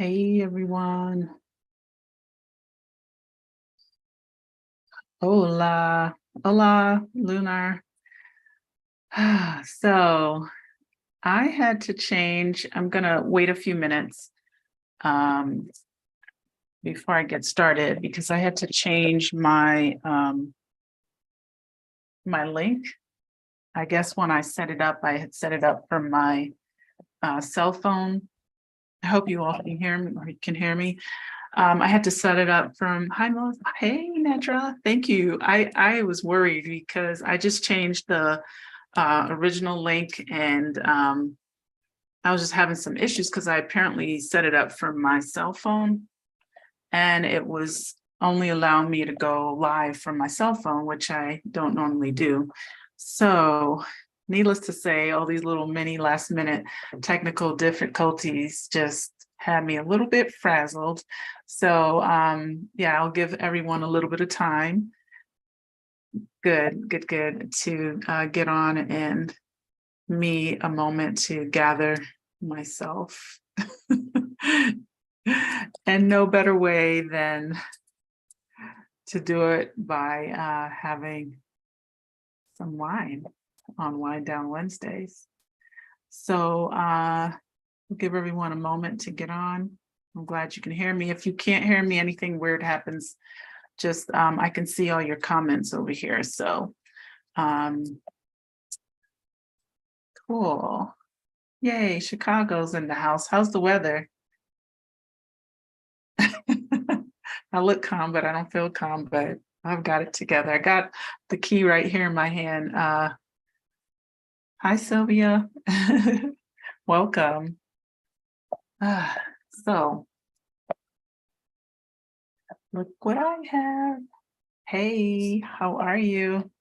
Hey everyone. Hola. Hola, Lunar. So I had to change. I'm gonna wait a few minutes before I get started because I had to change my my link. I guess when I set it up, I had set it up from my cell phone. I hope you all can hear me or you can hear me. I had to set it up from, hi, Mo. Hey, Nedra, thank you. I was worried because I just changed the original link and I was just having some issues because I apparently set it up from my cell phone and it was only allowing me to go live from my cell phone, which I don't normally do. So needless to say, all these little mini last minute technical difficulties just had me a little bit frazzled. So yeah, I'll give everyone a little bit of time. Good to get on and me a moment to gather myself. And no better way than to do it by having some wine on Wine Down Wednesdays. So we'll give everyone a moment to get on. I'm glad you can hear me. If you can't hear me, anything weird happens, just I can see all your comments over here. So cool. Yay, Chicago's in the house. How's the weather? I look calm, but I don't feel calm, but I've got it together. I got the key right here in my hand. Hi, Sylvia. Welcome. So, look what I have. Hey, how are you?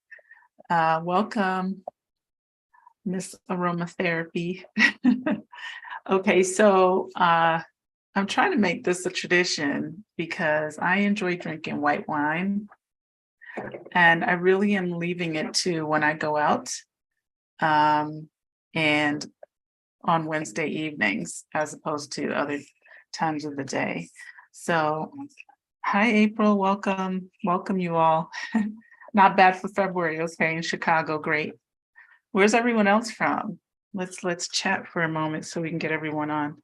Welcome, Miss Aromatherapy. Okay, so I'm trying to make this a tradition because I enjoy drinking white wine and I really am leaving it to when I go out and on Wednesday evenings as opposed to other times of the day. So hi, April, welcome you all. Not bad for February, okay, in Chicago, great. Where's everyone else from? Let's chat for a moment so we can get everyone on.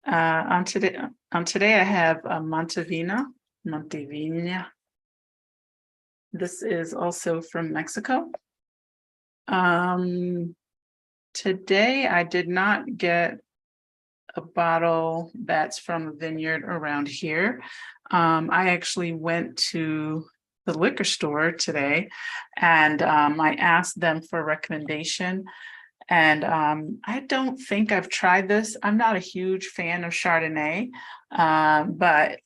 On today I have Montevina. This is also from Mexico. Today I did not get a bottle that's from a vineyard around here. I actually went to the liquor store today and I asked them for a recommendation. And I don't think I've tried this. I'm not a huge fan of Chardonnay, but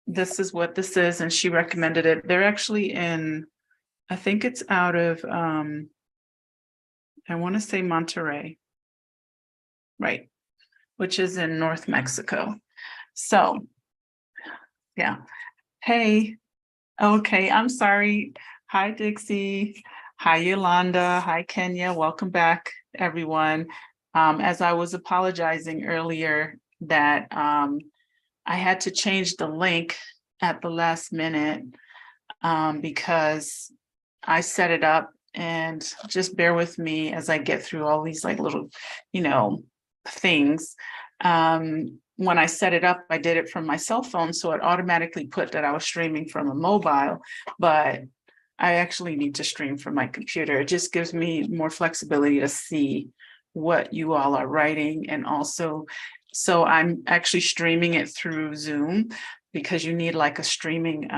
this is what this is. And she recommended it. They're actually in, I think it's out of, I want to say Monterrey, right, which is in North Mexico. So, yeah. Hey, okay, I'm sorry. Hi, Dixie. Hi, Yolanda. Hi, Kenya. Welcome back, everyone. As I was apologizing earlier that I had to change the link at the last minute because I set it up, and just bear with me as I get through all these like little, things. When I set it up, I did it from my cell phone, so it automatically put that I was streaming from a mobile, but I actually need to stream from my computer. It just gives me more flexibility to see what you all are writing. And also, so I'm actually streaming it through Zoom because you need like a streaming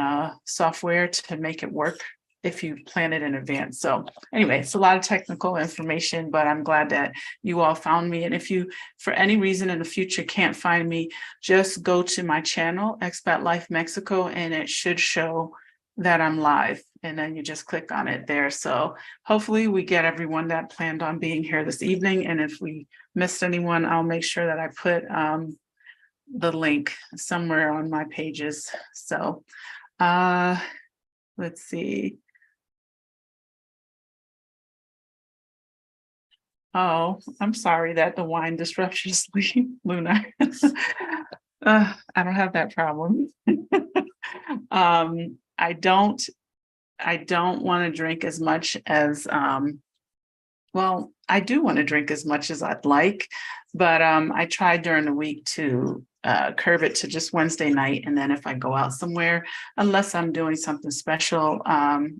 software to make it work if you plan it in advance. So anyway, it's a lot of technical information, but I'm glad that you all found me. And if you, for any reason in the future, can't find me, just go to my channel, Expat Life Mexico, and it should show that I'm live. And then you just click on it there. So hopefully we get everyone that planned on being here this evening. And if we missed anyone, I'll make sure that I put the link somewhere on my pages. So let's see. Oh, I'm sorry that the wine disrupts your sleep, Luna. I don't have that problem. I don't want to drink as much as well, I do want to drink as much as I'd like, but I try during the week to curb it to just Wednesday night. And then if I go out somewhere, unless I'm doing something special.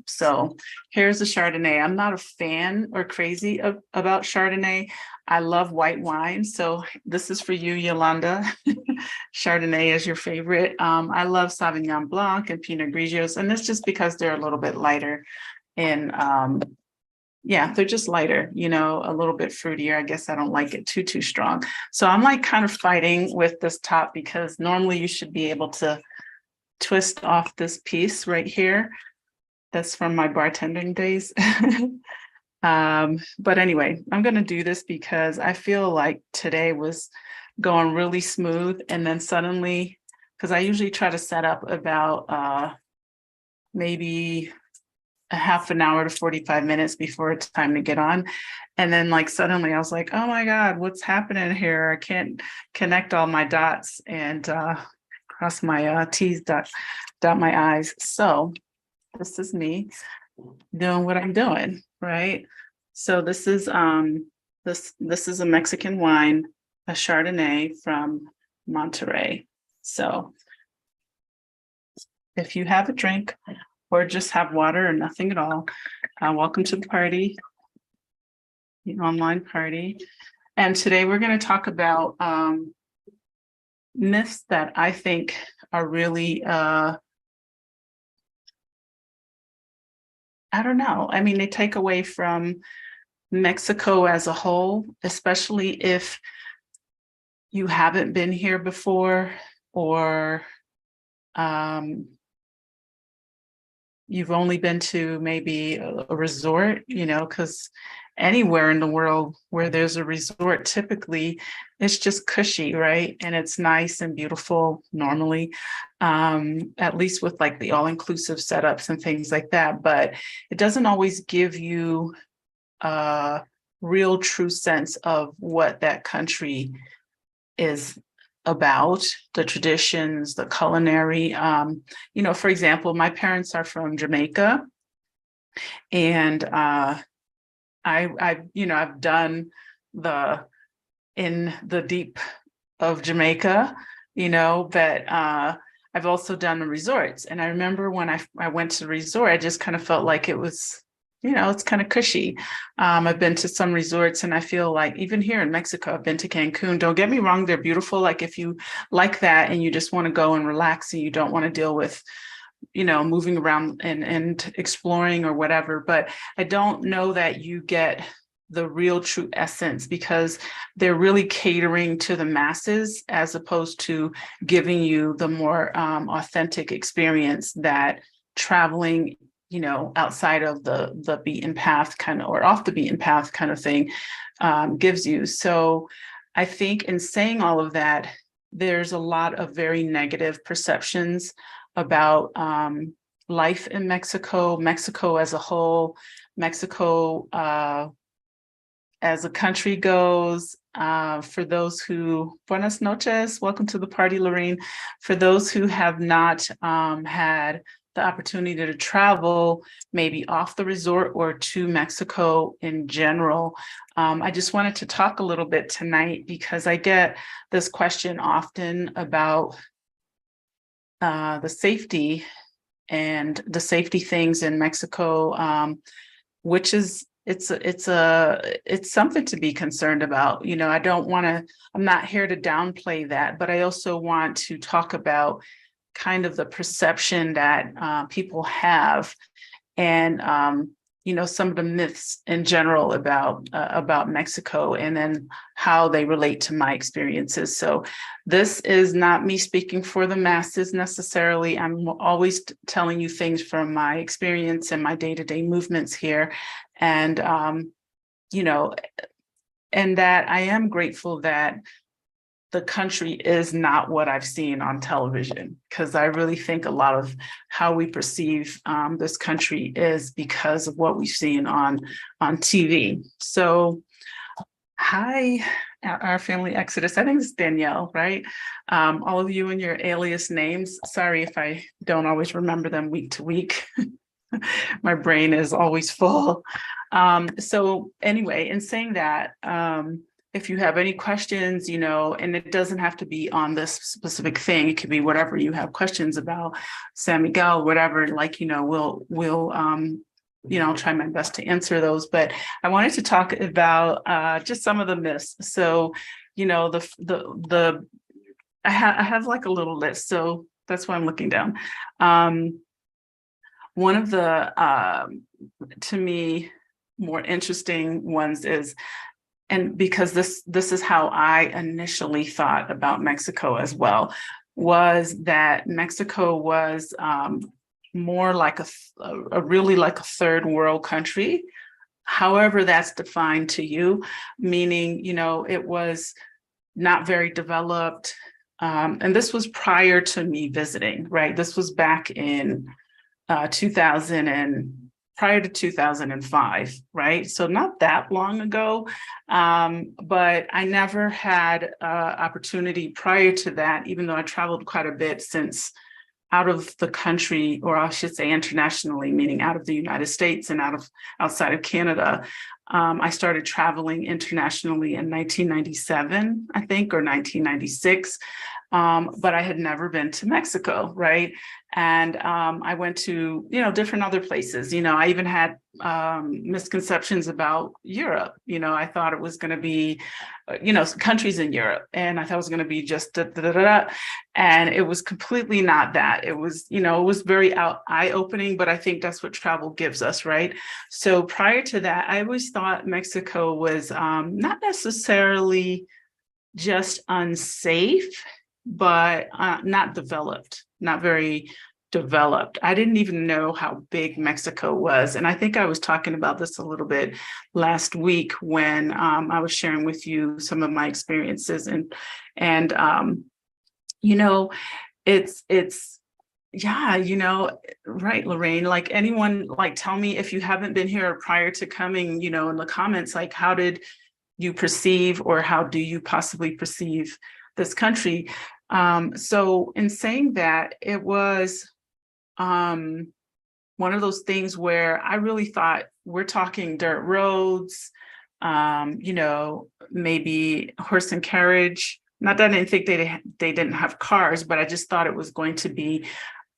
So here's the Chardonnay. I'm not a fan or crazy about Chardonnay. I love white wine. So this is for you, Yolanda. Chardonnay is your favorite. I love Sauvignon Blanc and Pinot Grigios, and it's just because they're a little bit lighter and yeah, they're just lighter, you know, a little bit fruitier. I guess I don't like it too strong. So I'm like kind of fighting with this top because normally you should be able to twist off this piece right here. That's from my bartending days. But anyway, I'm going to do this because I feel like today was going really smooth. And then suddenly, because I usually try to set up about maybe a half an hour to 45 minutes before it's time to get on. And then like suddenly I was like, oh my God, what's happening here? I can't connect all my dots and cross my T's, dot my I's. So this is me doing what I'm doing, right? So this is this is a Mexican wine, a Chardonnay from Monterey. So if you have a drink or just have water or nothing at all, welcome to the party, the online party. And today we're going to talk about myths that I think are really, I don't know. I mean, they take away from Mexico as a whole, especially if you haven't been here before or you've only been to maybe a resort, you know, because anywhere in the world where there's a resort, typically it's just cushy, right? And it's nice and beautiful normally, at least with like the all-inclusive setups and things like that. But it doesn't always give you a real true sense of what that country is about, the traditions, the culinary. You know, for example, my parents are from Jamaica, and I've done in the deep of Jamaica, you know, but I've also done the resorts. And I remember when I went to the resort, I just kind of felt like it was, you know, it's kind of cushy. I've been to some resorts and I feel like even here in Mexico, I've been to Cancun. Don't get me wrong, they're beautiful. Like if you like that and you just want to go and relax and you don't want to deal with, you know, moving around and exploring or whatever. But I don't know that you get the real true essence because they're really catering to the masses as opposed to giving you the more authentic experience that traveling, you know, outside of the beaten path kind of, or off the beaten path kind of thing gives you. So I think in saying all of that, there's a lot of very negative perceptions about life in Mexico, Mexico as a whole, Mexico as a country goes. For those who, buenas noches, welcome to the party, Lorraine. For those who have not had the opportunity to travel maybe off the resort or to Mexico in general. I just wanted to talk a little bit tonight because I get this question often about the safety and the safety things in Mexico, which is it's something to be concerned about. You know, I'm not here to downplay that, but I also want to talk about kind of the perception that people have and you know, some of the myths in general about Mexico and then how they relate to my experiences. So this is not me speaking for the masses necessarily. I'm always telling you things from my experience and my day-to-day movements here. And, you know, and that I am grateful that the country is not what I've seen on television, because I really think a lot of how we perceive this country is because of what we've seen on TV. So, hi, our family exodus. I think it's Danielle, right? All of you and your alias names. Sorry if I don't always remember them week to week. My brain is always full. So anyway, in saying that, if you have any questions, and it doesn't have to be on this specific thing, it could be whatever you have questions about, San Miguel, whatever, we'll I'll try my best to answer those. But I wanted to talk about just some of the myths. So, I have like a little list, so that's why I'm looking down. One of the to me more interesting ones is, and because this is how I initially thought about Mexico as well, was that Mexico was more like a really like a third world country, however that's defined to you, meaning, it was not very developed. And this was prior to me visiting, right? This was back in 2000 and prior to 2005, right? So not that long ago, but I never had opportunity prior to that, even though I traveled quite a bit since out of the country, or I should say internationally, meaning out of the United States and outside of Canada. I started traveling internationally in 1997, I think, or 1996. But I had never been to Mexico, right? And I went to, different other places. I even had misconceptions about Europe. I thought it was going to be, countries in Europe, and I thought it was going to be just da, da, da, da, da. And it was completely not that. It was, it was very eye-opening, but I think that's what travel gives us, right? So prior to that, I always thought Mexico was not necessarily just unsafe, but not developed, not very developed. I didn't even know how big Mexico was. And I think I was talking about this a little bit last week when I was sharing with you some of my experiences. And it's yeah, right, Lorraine, like anyone, like tell me if you haven't been here prior to coming, in the comments, like how did you perceive, or how do you possibly perceive this country? So in saying that, it was one of those things where I really thought we're talking dirt roads, maybe horse and carriage. Not that I didn't think they didn't have cars, but I just thought it was going to be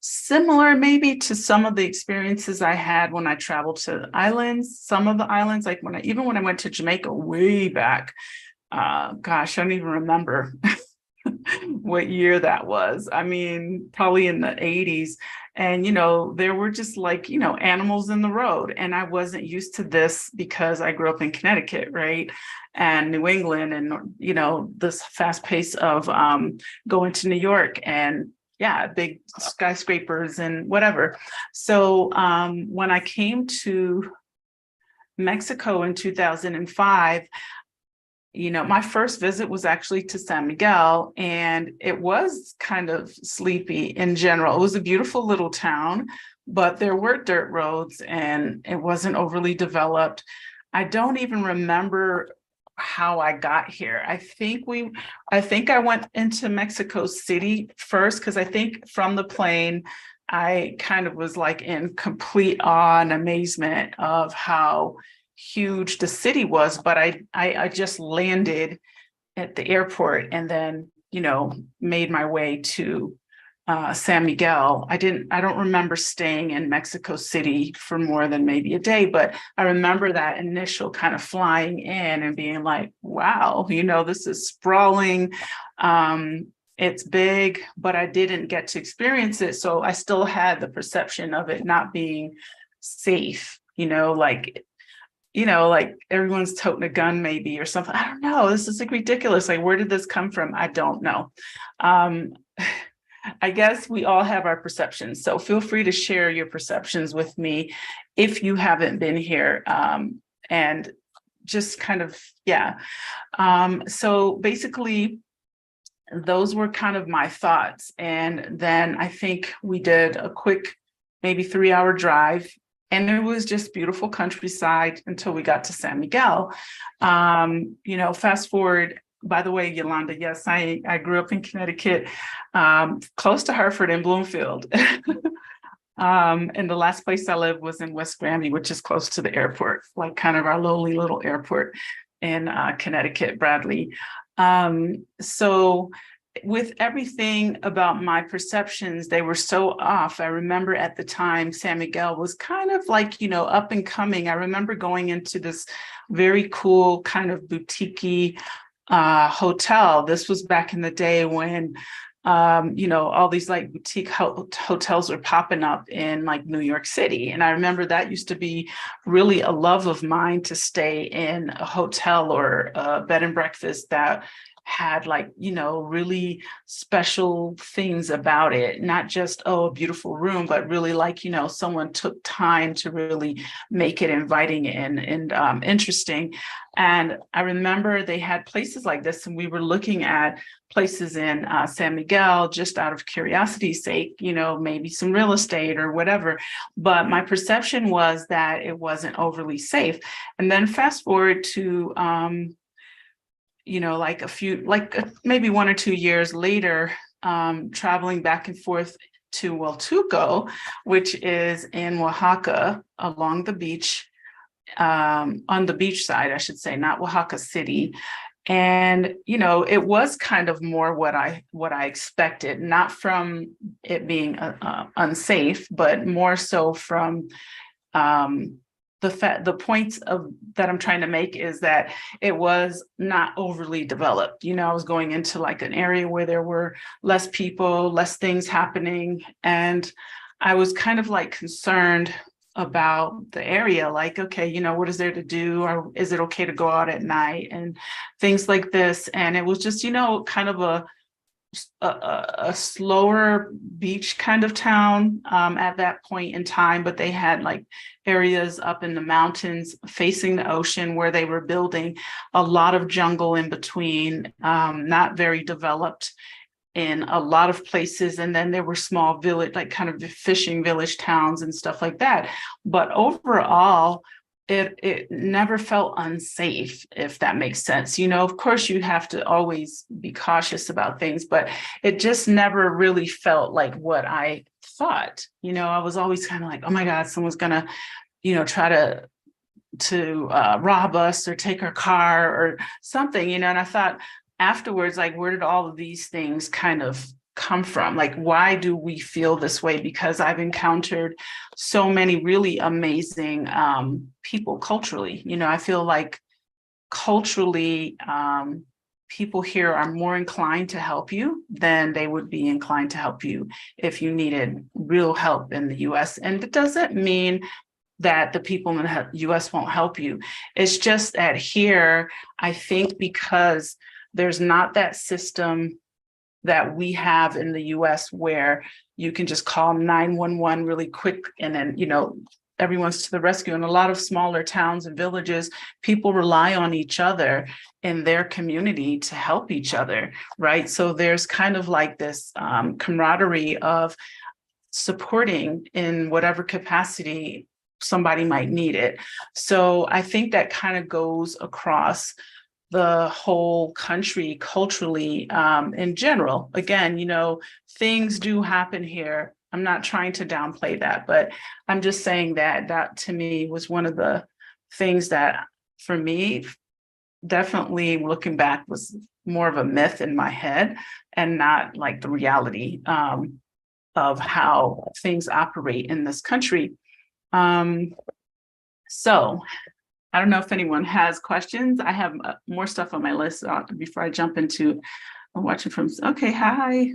similar maybe to some of the experiences I had when I traveled to islands, some of the islands, like when I went to Jamaica way back, gosh, I don't even remember what year that was. I mean, probably in the 80s. And, there were just like, animals in the road. And I wasn't used to this because I grew up in Connecticut, right? And New England, and, this fast pace of going to New York and big skyscrapers and whatever. So when I came to Mexico in 2005, my first visit was actually to San Miguel, and it was kind of sleepy in general. It was a beautiful little town, but there were dirt roads and it wasn't overly developed. I don't even remember how I got here. I think I went into Mexico City first, because I think from the plane, I kind of was like in complete awe and amazement of how huge the city was. But I just landed at the airport and then, made my way to San Miguel. I don't remember staying in Mexico City for more than maybe a day, but I remember that initial kind of flying in and being like, wow, this is sprawling. It's big, but I didn't get to experience it. So I still had the perception of it not being safe, like everyone's toting a gun maybe or something. I don't know. This is like ridiculous. Like, where did this come from? I don't know. I guess we all have our perceptions. So feel free to share your perceptions with me if you haven't been here. And just kind of, so basically, those were kind of my thoughts. And then I think we did a quick, maybe 3-hour drive. And it was just beautiful countryside until we got to San Miguel. Fast forward, by the way, Yolanda, yes, I grew up in Connecticut, close to Hartford and Bloomfield. And the last place I lived was in West Granby, which is close to the airport, like kind of our lowly little airport in Connecticut, Bradley. So with everything about my perceptions, they were so off. I remember at the time, San Miguel was kind of like, up and coming. I remember going into this very cool kind of boutique-y hotel. This was back in the day when all these like boutique hotels were popping up in like New York City. And I remember that used to be really a love of mine, to stay in a hotel or a bed and breakfast that had like, really special things about it, not just, a beautiful room, but really like, someone took time to really make it inviting and interesting. And I remember they had places like this, and we were looking at places in San Miguel just out of curiosity's sake, maybe some real estate or whatever. But my perception was that it wasn't overly safe. And then fast forward to, maybe 1 or 2 years later, traveling back and forth to Hualtuco, which is in Oaxaca along the beach, on the beach side, I should say, not Oaxaca City. And, it was kind of more what I expected, not from it being unsafe, but more so from the points that I'm trying to make is that it was not overly developed. I was going into like an area where there were less people, less things happening. And I was kind of like concerned about the area, like, okay, what is there to do? Or is it okay to go out at night and things like this? And it was just, kind of a slower beach kind of town at that point in time, but they had like areas up in the mountains facing the ocean where they were building, a lot of jungle in between, not very developed in a lot of places. And then there were small village, like kind of fishing village towns and stuff like that. But overall, it never felt unsafe, if that makes sense. Of course, you have to always be cautious about things, but it just never really felt like what I thought. I was always kind of like, oh my God, someone's gonna, try to rob us or take our car or something, and I thought afterwards, like, where did all of these things kind of come from? Like, why do we feel this way? Because I've encountered so many really amazing people culturally. I feel like culturally, people here are more inclined to help you than they would be inclined to help you if you needed real help in the US. And it doesn't mean that the people in the US won't help you. It's just that here, I think because there's not that system that we have in the US where you can just call 911 really quick and then, everyone's to the rescue. In a lot of smaller towns and villages, people rely on each other in their community to help each other, right? So there's kind of like this camaraderie of supporting in whatever capacity somebody might need it. So I think that kind of goes across the whole country culturally, in general. Again, things do happen here. I'm not trying to downplay that, but I'm just saying that to me was one of the things that for me, definitely looking back, was more of a myth in my head and not like the reality of how things operate in this country. So I don't know if anyone has questions. I have more stuff on my list before I jump into watching from. Okay, hi.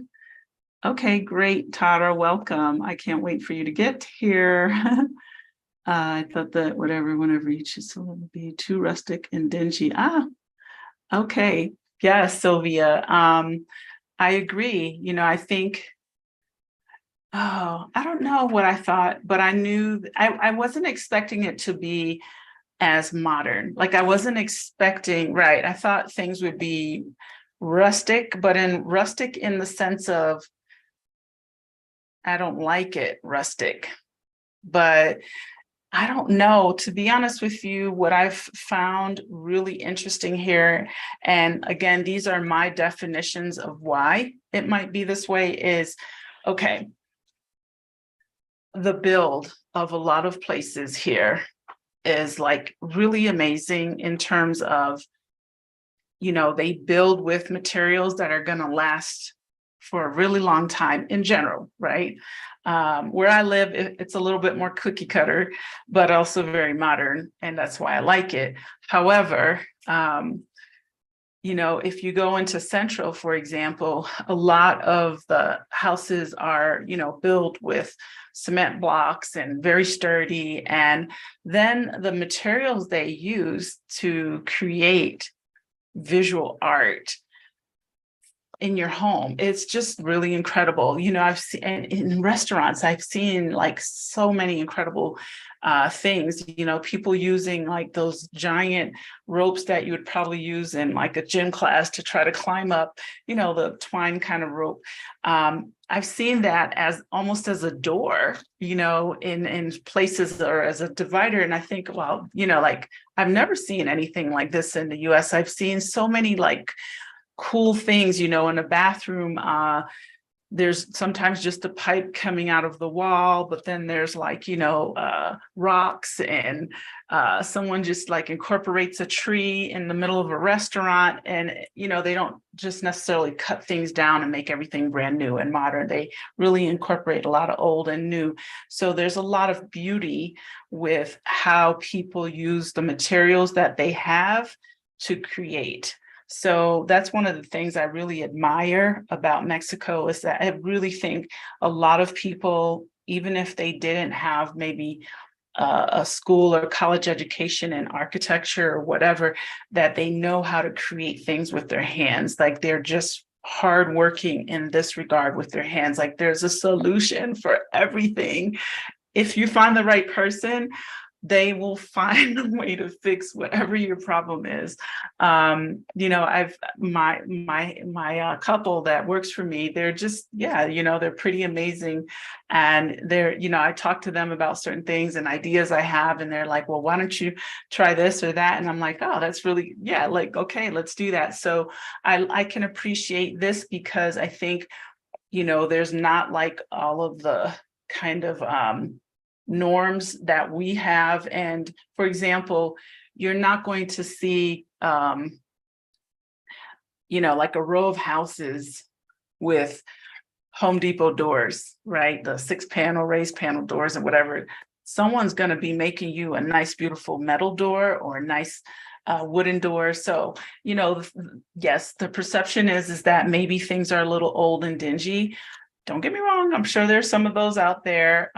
Okay, great, Tara, welcome. I can't wait for you to get here. I thought that whenever you choose to be too rustic and dingy. Okay. Yes, Sylvia. I agree. I think, I don't know what I thought, but I knew I wasn't expecting it to be as modern. Like I wasn't expecting, right? I thought things would be rustic, but rustic in the sense of, I don't like it rustic, but I don't know, to be honest with you, what I've found really interesting here, and again, these are my definitions of why it might be this way, is okay, the build of a lot of places here is like really amazing in terms of, they build with materials that are going to last for a really long time in general, right? Where I live, it's a little bit more cookie cutter, but also very modern, and that's why I like it. However, if you go into Central, for example, a lot of the houses are, built with cement blocks and very sturdy. And then the materials they use to create visual art in your home, it's just really incredible. I've seen in restaurants, I've seen like so many incredible things, people using like those giant ropes that you would probably use in like a gym class to try to climb up, the twine kind of rope. I've seen that as almost as a door, in places, or as a divider. And I think, well, like I've never seen anything like this in the US. I've seen so many like cool things, in a bathroom. There's sometimes just a pipe coming out of the wall, but then there's like, rocks, and someone just like incorporates a tree in the middle of a restaurant. And, they don't just necessarily cut things down and make everything brand new and modern. They really incorporate a lot of old and new. So there's a lot of beauty with how people use the materials that they have to create. So that's one of the things I really admire about Mexico, is that I really think a lot of people, even if they didn't have maybe a school or college education in architecture or whatever, that they know how to create things with their hands. Like they're just hardworking in this regard with their hands. Like there's a solution for everything. If you find the right person, they will find a way to fix whatever your problem is. I've my couple that works for me, they're just, they're pretty amazing. And they're, I talk to them about certain things and ideas I have, and they're like, well, why don't you try this or that? And I'm like, oh, that's really, like, okay, let's do that. So I can appreciate this, because I think, there's not like all of the kind of norms that we have. And for example, you're not going to see like a row of houses with Home Depot doors, right? The 6-panel raised panel doors and whatever. Someone's going to be making you a nice beautiful metal door or a nice wooden door. So yes, the perception is that maybe things are a little old and dingy. Don't get me wrong, I'm sure there's some of those out there,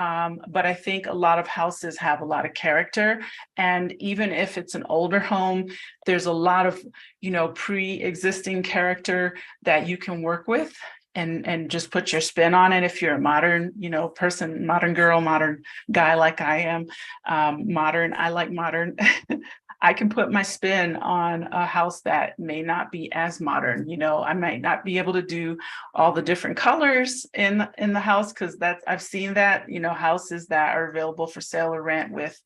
but I think a lot of houses have a lot of character. And even if it's an older home, there's a lot of, pre-existing character that you can work with and just put your spin on it. If you're a modern, person, modern girl, modern guy like I am, I like modern. I can put my spin on a house that may not be as modern. I might not be able to do all the different colors in the house, because I've seen that, houses that are available for sale or rent with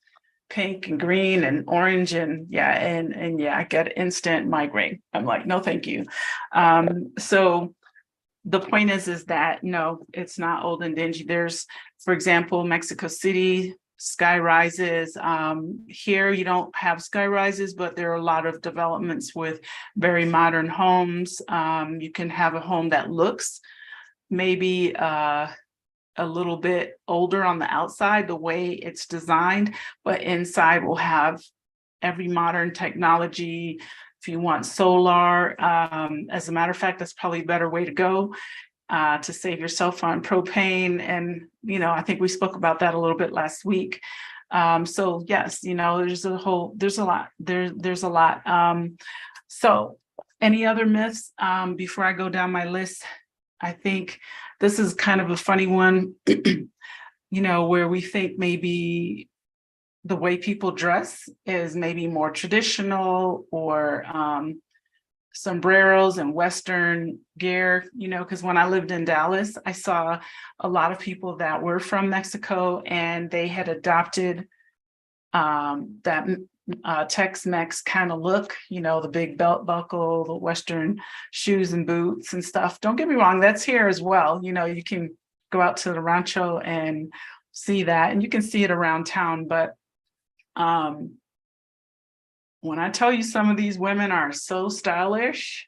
pink and green and orange, and I get instant migraine. I'm like, no, thank you. So the point is that no, it's not old and dingy. There's, for example, Mexico City, sky rises. Here you don't have sky rises, but there are a lot of developments with very modern homes. You can have a home that looks maybe a little bit older on the outside, the way it's designed, but inside will have every modern technology. If you want solar, as a matter of fact, that's probably a better way to go. To save yourself on propane. And, I think we spoke about that a little bit last week. So yes, there's a lot. So any other myths before I go down my list? I think this is kind of a funny one, where we think maybe the way people dress is maybe more traditional, or sombreros and Western gear, because when I lived in Dallas, I saw a lot of people that were from Mexico, and they had adopted that Tex-Mex kind of look, the big belt buckle, the Western shoes and boots and stuff. Don't get me wrong, that's here as well. You can go out to the rancho and see that, and you can see it around town. But when I tell you some of these women are so stylish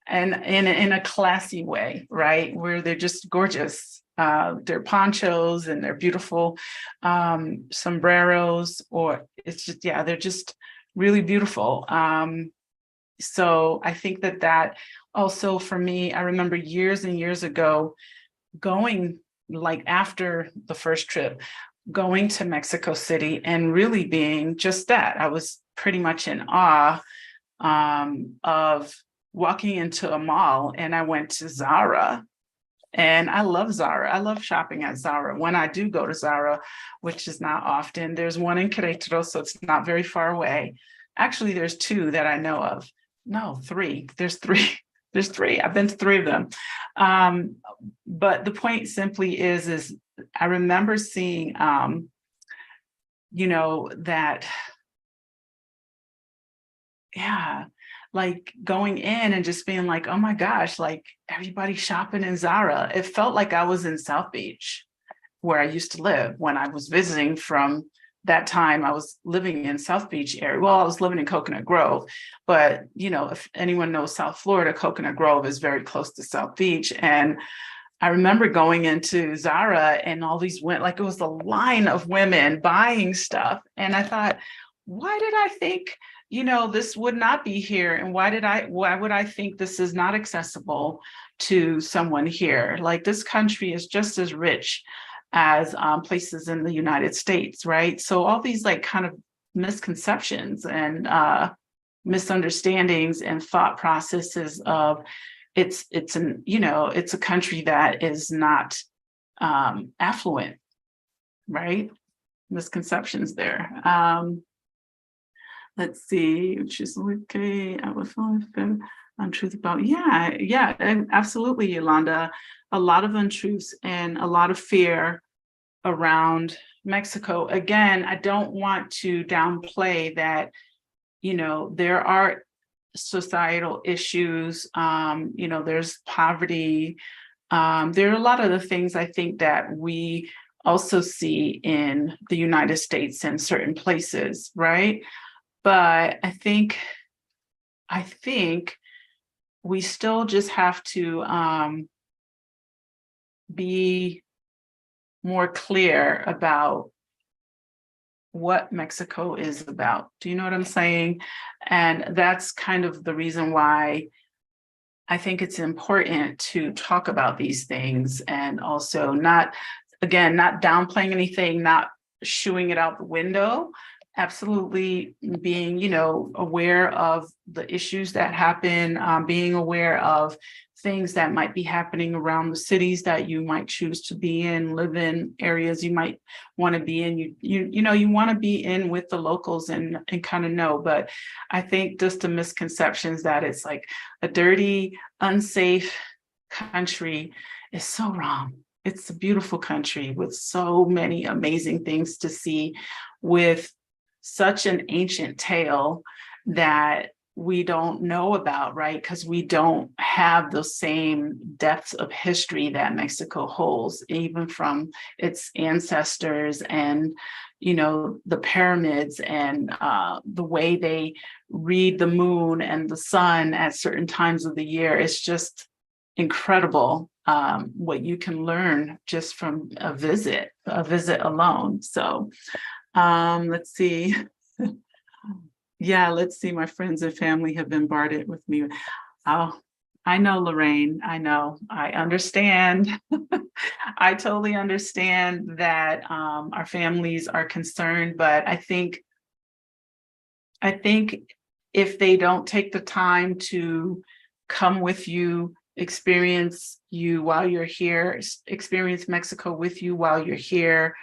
and in a classy way, right? Where they're just gorgeous. Their ponchos and their beautiful sombreros, or it's just, yeah, they're just really beautiful. So I think that also for me, I remember years and years ago going, like after the first trip, going to Mexico City and really being just that. I was pretty much in awe of walking into a mall, and I went to Zara. And I love Zara. I love shopping at Zara. When I do go to Zara, which is not often, there's one in Querétaro, so it's not very far away. Actually, there's two that I know of. No, three. There's three. There's three. I've been to three of them. But the point simply is I remember seeing, that, yeah, like going in and just being like, oh my gosh, like everybody shopping in Zara. It felt like I was in South Beach, where I used to live when I was visiting. From that time, I was living in South Beach area. Well, I was living in Coconut Grove, but if anyone knows South Florida, Coconut Grove is very close to South Beach. And I remember going into Zara and all these went like it was a line of women buying stuff. And I thought, why did I think this would not be here? And why would I think this is not accessible to someone here? Like, this country is just as rich as places in the United States, right? So all these like kind of misconceptions and misunderstandings and thought processes of it's a country that is not affluent, right? Misconceptions there. Let's see, which is okay. I was untruth about, yeah, and absolutely, Yolanda. A lot of untruths and a lot of fear around Mexico. Again, I don't want to downplay that, there are societal issues, there's poverty. There are a lot of the things I think that we also see in the United States and certain places, right? But I think we still just have to be more clear about what Mexico is about. Do you know what I'm saying? And that's kind of the reason why I think it's important to talk about these things, and also not downplaying anything, not shooing it out the window. Absolutely being, aware of the issues that happen, being aware of things that might be happening around the cities that you might choose to be in, live in, areas you might want to be in. You want to be in with the locals and kind of know. But I think just the misconceptions that it's like a dirty, unsafe country is so wrong. It's a beautiful country with so many amazing things to see, with such an ancient tale that we don't know about, right? Because we don't have the same depths of history that Mexico holds, even from its ancestors and, the pyramids and the way they read the moon and the sun at certain times of the year. It's just incredible what you can learn just from a visit alone. So let's see. Yeah, let's see. My friends and family have bombarded with me. Oh, I know, Lorraine. I know. I understand. I totally understand that our families are concerned, but I think if they don't take the time to come with you, experience you while you're here, experience Mexico with you while you're here,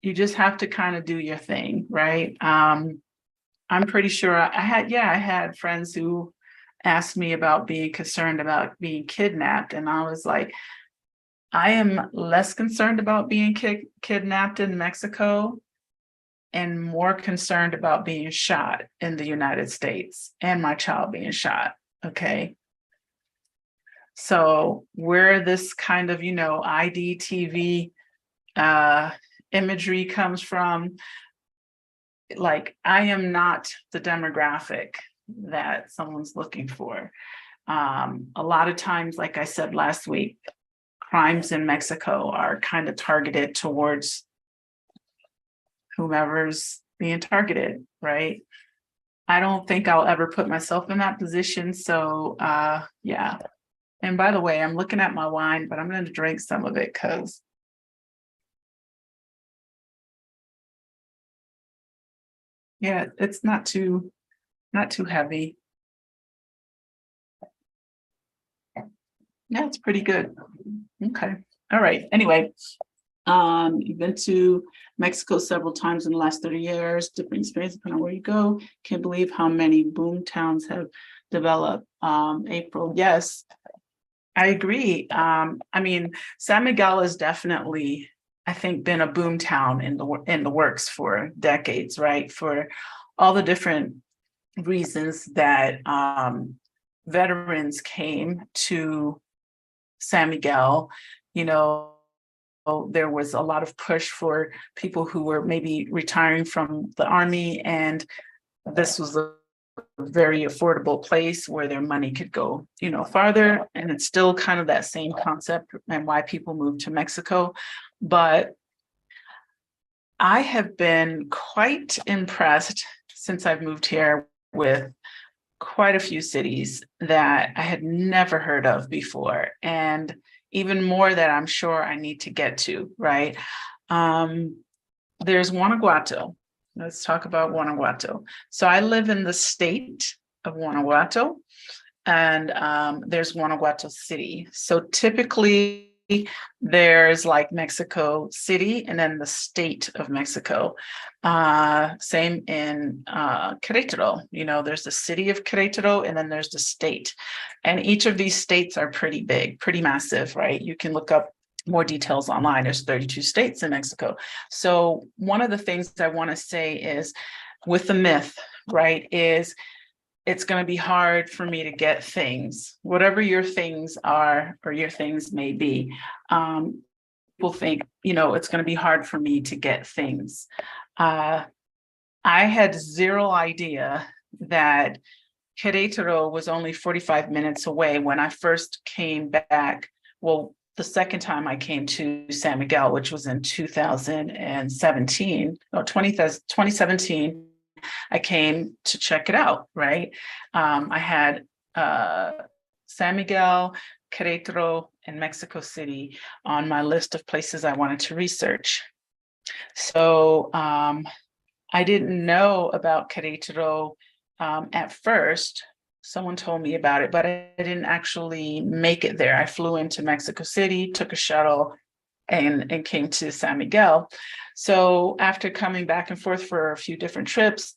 you just have to kind of do your thing, right? I'm pretty sure I had friends who asked me about being concerned about being kidnapped. And I was like, I am less concerned about being kidnapped in Mexico and more concerned about being shot in the United States and my child being shot. Okay. So where this kind of, IDTV imagery comes from, like, I am not the demographic that someone's looking for. A lot of times, like I said last week, crimes in Mexico are kind of targeted towards whomever's being targeted, right? I don't think I'll ever put myself in that position. So yeah. And by the way, I'm looking at my wine, but I'm going to drink some of it because yeah, it's not too heavy. Yeah, it's pretty good. Okay. All right. Anyway, you've been to Mexico several times in the last 30 years, different experience depending on where you go. Can't believe how many boom towns have developed. April, yes, I agree. I mean, San Miguel is definitely, I think, been a boom town in the works for decades, right? For all the different reasons that veterans came to San Miguel. There was a lot of push for people who were maybe retiring from the army, and this was a very affordable place where their money could go, farther. And it's still kind of that same concept and why people move to Mexico. But I have been quite impressed since I've moved here with quite a few cities that I had never heard of before, and even more that I'm sure I need to get to, right? There's Guanajuato. Let's talk about Guanajuato. So I live in the state of Guanajuato, and there's Guanajuato City. So typically there's like Mexico City and then the state of Mexico. Same in Querétaro. There's the city of Querétaro and then there's the state. And each of these states are pretty big, pretty massive, right? You can look up more details online. There's 32 states in Mexico. So one of the things I want to say is, with the myth, right, is it's going to be hard for me to get things, whatever your things are or your things may be. People think, it's going to be hard for me to get things. I had zero idea that Querétaro was only 45 minutes away when I first came back. Well, the second time I came to San Miguel, which was in 2017, 2017, I came to check it out, right? I had San Miguel, Querétaro, and Mexico City on my list of places I wanted to research. So I didn't know about Querétaro at first. Someone told me about it, but I didn't actually make it there. I flew into Mexico City, took a shuttle, and came to San Miguel. So after coming back and forth for a few different trips,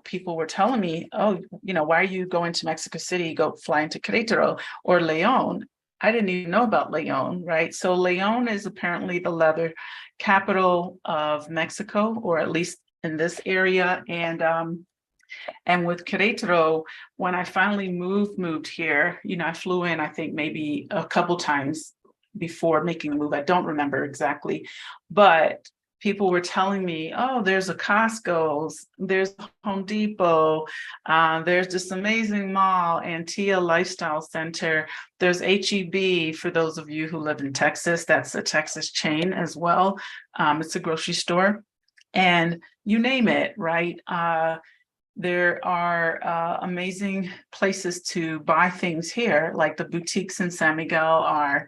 people were telling me, oh, why are you going to Mexico City? Go fly into Querétaro or León. I didn't even know about León, right? So León is apparently the leather capital of Mexico, or at least in this area. And with Querétaro, when I finally moved here, I flew in, I think maybe a couple times before making the move. I don't remember exactly, but people were telling me, oh, there's a Costco's, there's Home Depot, there's this amazing mall, Antia Lifestyle Center, there's HEB, for those of you who live in Texas, that's a Texas chain as well. It's a grocery store, and you name it, right? There are amazing places to buy things here, like the boutiques in San Miguel are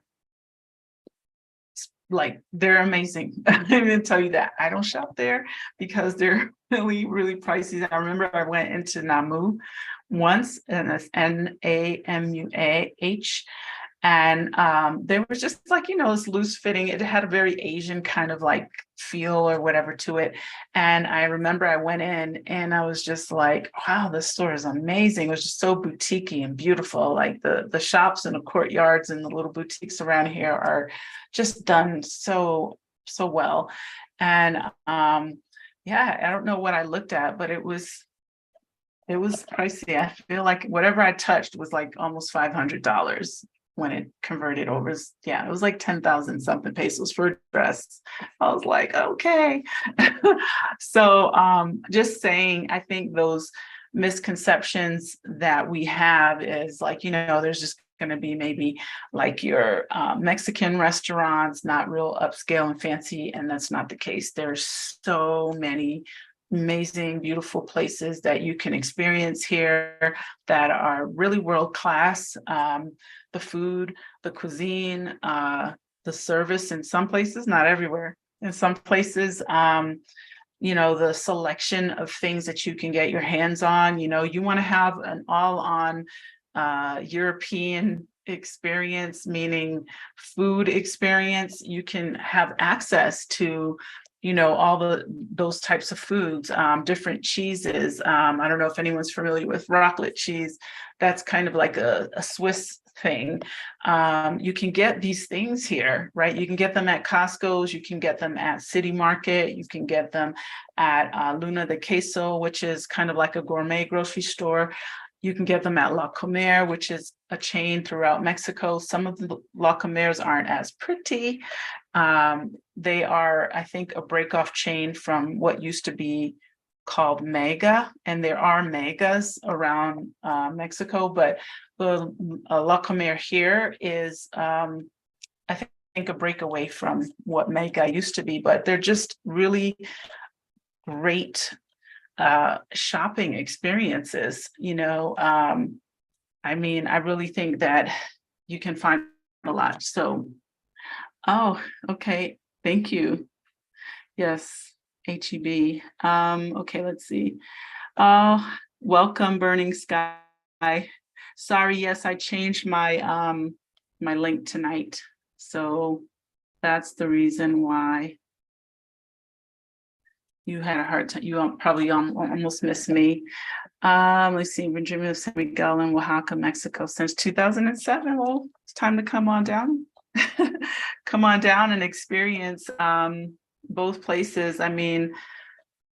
they're amazing. I'm going to tell you that. I don't shop there because they're really, really pricey. I remember I went into Namu once, and it's Namuah, and there was just this loose fitting. It had a very Asian kind of feel or whatever to it. And I remember I went in and I was just like, wow, this store is amazing. It was just so boutiquey and beautiful. Like the shops and the courtyards and the little boutiques around here are just done so well. And yeah, I don't know what I looked at, but it was pricey. I feel like whatever I touched was like almost $500 when it converted over. Yeah, it was like 10,000 something pesos for a dress. I was like, okay. So just saying, I think those misconceptions that we have is like, there's just going to be maybe like your Mexican restaurants, not real upscale and fancy. And that's not the case. There's so many amazing, beautiful places that you can experience here that are really world class. The food, the cuisine, the service in some places, not everywhere. In some places, the selection of things that you can get your hands on. You want to have an all-on European experience, meaning food experience. You can have access to all those types of foods, different cheeses. I don't know if anyone's familiar with raclette cheese. That's kind of like a Swiss thing. You can get these things here, right? You can get them at Costco's, you can get them at City Market, you can get them at Luna de Queso, which is kind of like a gourmet grocery store. You can get them at La Comer, which is a chain throughout Mexico. Some of the La Comers aren't as pretty. They are, I think, a breakoff chain from what used to be called Mega, and there are Megas around Mexico, but the La Comer here is, I think, a breakaway from what Mega used to be, but they're just really great shopping experiences. I mean, I really think that you can find a lot. So, oh, okay, thank you. Yes, HEB. Okay, let's see. Welcome, Burning Sky. Sorry, yes, I changed my my link tonight. So that's the reason why you had a hard time. You probably almost missed me. Let's see, been dreaming of San Miguel in Oaxaca, Mexico since 2007. Well, it's time to come on down. Come on down and experience both places. I mean,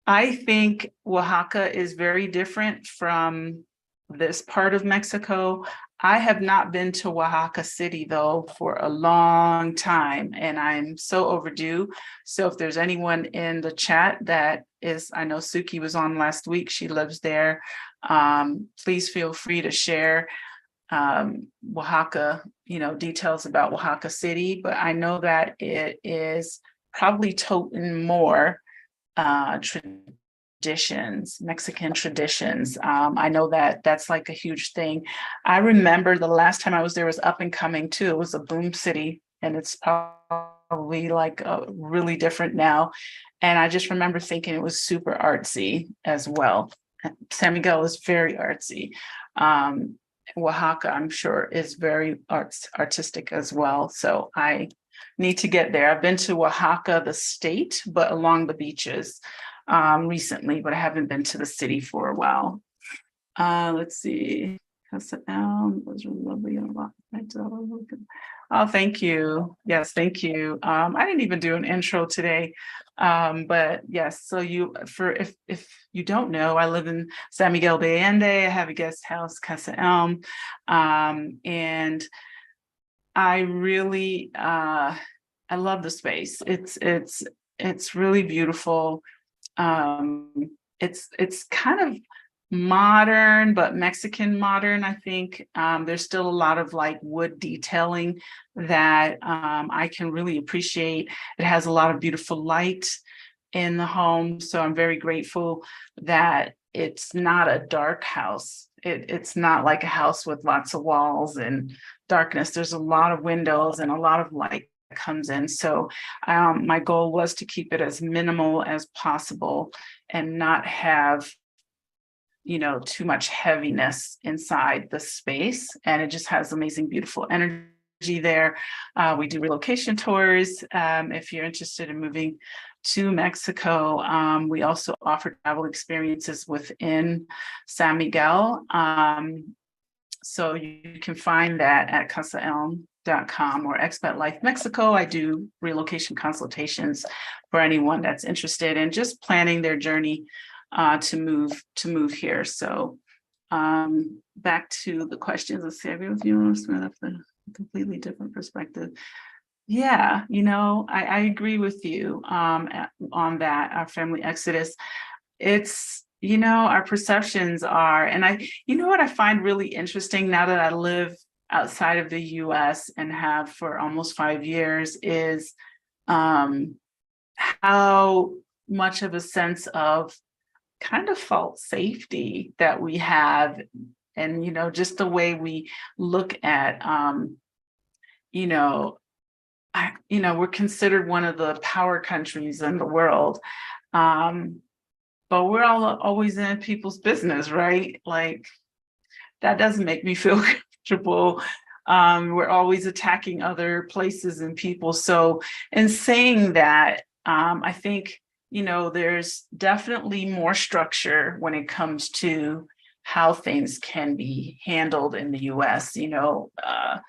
I think Oaxaca is very different from this part of Mexico. I have not been to Oaxaca City, though, for a long time, and I'm so overdue. So if there's anyone in the chat that is, I know Suki was on last week, she lives there. Please feel free to share Oaxaca, details about Oaxaca City, but I know that it is probably toting more traditions, Mexican traditions. I know that that's like a huge thing. I remember the last time I was there was up and coming too. It was a boom city, and it's probably like really different now. And I just remember thinking it was super artsy as well. San Miguel is very artsy. Oaxaca, I'm sure, is very artistic as well. So I need to get there. I've been to Oaxaca, the state, but along the beaches recently, but I haven't been to the city for a while. Let's see. Casa ELM was lovely. Oh, thank you. Yes, thank you. I didn't even do an intro today. But yes, so if you don't know, I live in San Miguel de Allende. I have a guest house, Casa ELM. And I really I love the space. It's really beautiful. It's kind of modern, but Mexican modern. I think there's still a lot of like wood detailing that I can really appreciate. It has a lot of beautiful light in the home, so I'm very grateful that it's not a dark house. It's not like a house with lots of walls and darkness. There's a lot of windows and a lot of light comes in. So my goal was to keep it as minimal as possible and not have too much heaviness inside the space. And it just has amazing, beautiful energy there. We do relocation tours. If you're interested in moving to Mexico, we also offer travel experiences within San Miguel. So you can find that at Casa ELM. expat.com or Expat Life Mexico. I do relocation consultations for anyone that's interested in just planning their journey to move here. So back to the questions. Let's see, I agree with you on a completely different perspective. Yeah, I agree with you on that, our family exodus. It's, our perceptions are, and what I find really interesting now that I live outside of the US and have for almost 5 years is how much of a sense of kind of false safety that we have. And, just the way we look at, we're considered one of the power countries in the world. But we're always in people's business, right? Like, that doesn't make me feel comfortable. We're always attacking other places and people. So in saying that, I think, there's definitely more structure when it comes to how things can be handled in the US. I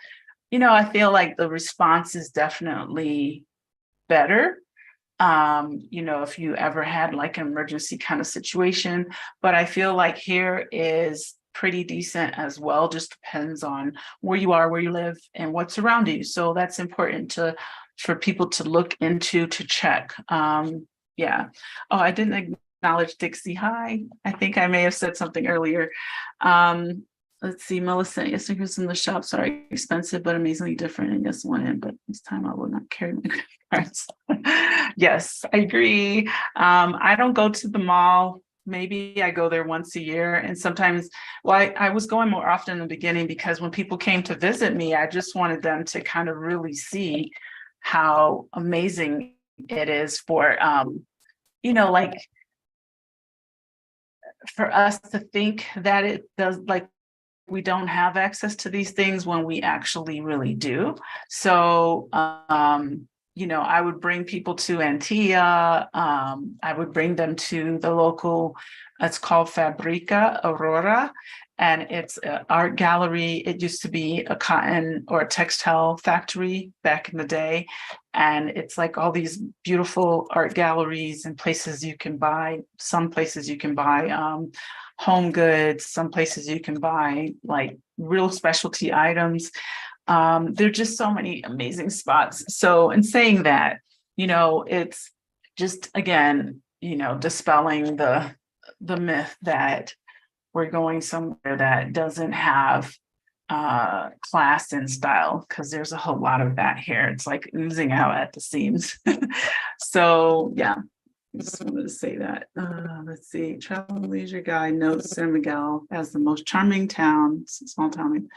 feel like the response is definitely better. If you ever had like an emergency kind of situation, but I feel like here is pretty decent as well. Just depends on where you are, where you live, and what's around you. So that's important for people to look into, to check. Yeah. Oh, I didn't acknowledge Dixie. Hi. I think I may have said something earlier. Let's see, Melissa, yes, fingers in the shops are expensive, but amazingly different. And yes, one in, but this time I will not carry my credit cards. Yes, I agree. I don't go to the mall. Maybe I go there once a year. And sometimes, I was going more often in the beginning because when people came to visit me, I just wanted them to kind of really see how amazing it is for, like, for us to think that it does, like, we don't have access to these things when we actually really do. So, I would bring people to Antilla. I would bring them to the local, it's called Fabrica Aurora, and it's an art gallery. It used to be a cotton or a textile factory back in the day. And it's like all these beautiful art galleries and places you can buy. Some places you can buy home goods, some places you can buy like real specialty items. There are just so many amazing spots. So in saying that, it's just, again, dispelling the myth that we're going somewhere that doesn't have class and style, because there's a whole lot of that here. It's like oozing out at the seams. So yeah. I just wanted to say that. Let's see. Travel and Leisure Guide notes San Miguel as the most charming town, small town.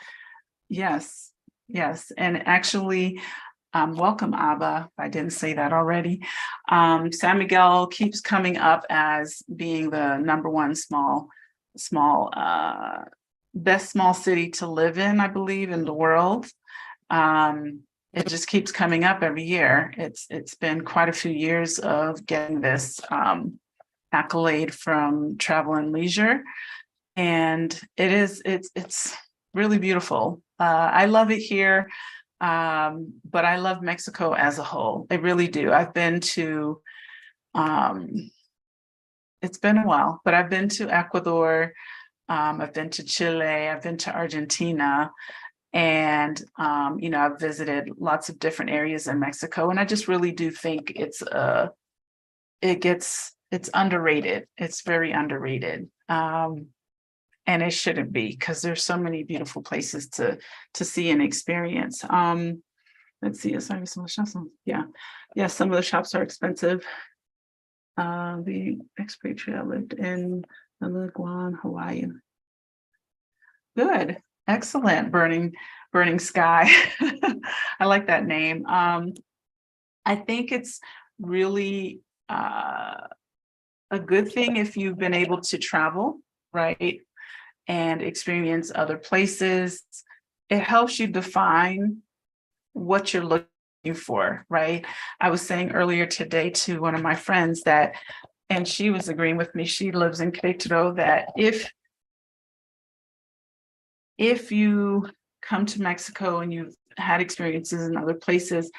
Yes, yes. And actually, welcome, Abba, if I didn't say that already. San Miguel keeps coming up as being the number one best small city to live in, I believe, in the world. It just keeps coming up every year. It's been quite a few years of getting this accolade from Travel and Leisure, and it's really beautiful. I love it here, but I love Mexico as a whole. I really do. I've been to, it's been a while, but I've been to Ecuador. I've been to Chile. I've been to Argentina. And, I've visited lots of different areas in Mexico, and I just really do think it's underrated. It's very underrated. And it shouldn't be, because there's so many beautiful places to see and experience. Let's see, sorry, some of the shops. Yeah. Some of the shops are expensive. The expatriate I lived in Guam, Hawaii. Good. Excellent. Burning Sky. I like that name. I think it's really a good thing if you've been able to travel, right, and experience other places. It helps you define what you're looking for, right? I was saying earlier today to one of my friends that, and she was agreeing with me, she lives in Querétaro, that if you come to Mexico and you've had experiences in other places,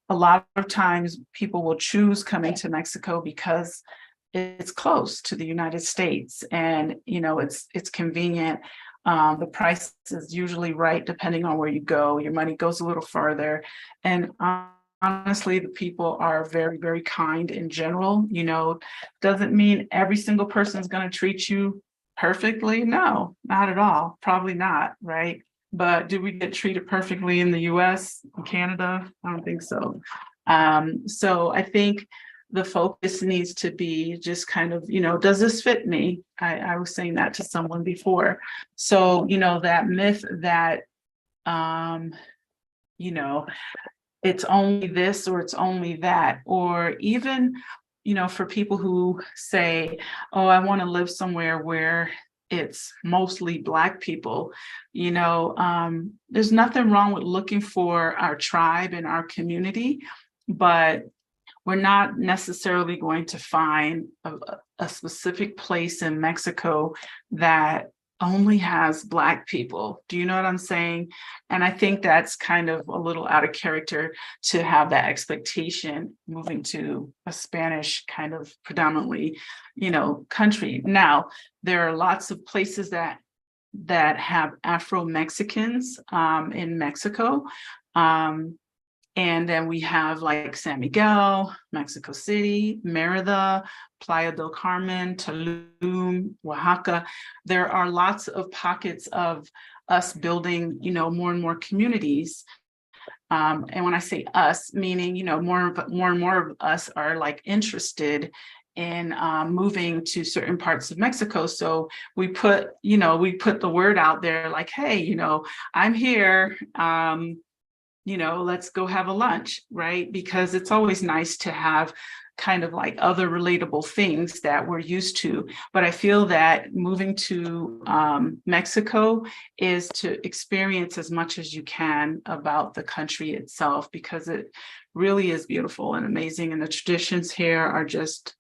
a lot of times people will choose coming to Mexico because it's close to the United States, and it's convenient. The price is usually right depending on where you go. Your money goes a little farther, and honestly, the people are very, very kind in general. Doesn't mean every single person is going to treat you perfectly. No, not at all. Probably not, right? But do we get treated perfectly in the US, Canada? I don't think so. So I think the focus needs to be just kind of, does this fit me? I was saying that to someone before. So, that myth that, it's only this or it's only that, or even, for people who say, oh, I want to live somewhere where it's mostly Black people, there's nothing wrong with looking for our tribe and our community, but we're not necessarily going to find a specific place in Mexico that only has Black people. Do you know what I'm saying? And I think that's kind of a little out of character to have that expectation moving to a Spanish kind of predominantly, country. Now, there are lots of places that have Afro-Mexicans in Mexico. And then we have like San Miguel, Mexico City, Merida, Playa del Carmen, Tulum, Oaxaca. There are lots of pockets of us building, more and more communities. And when I say us, meaning, more and more of us are like interested in moving to certain parts of Mexico. So we put the word out there like, hey, I'm here. Let's go have a lunch, right? Because it's always nice to have kind of like other relatable things that we're used to. But I feel that moving to Mexico is to experience as much as you can about the country itself, because it really is beautiful and amazing. And the traditions here are just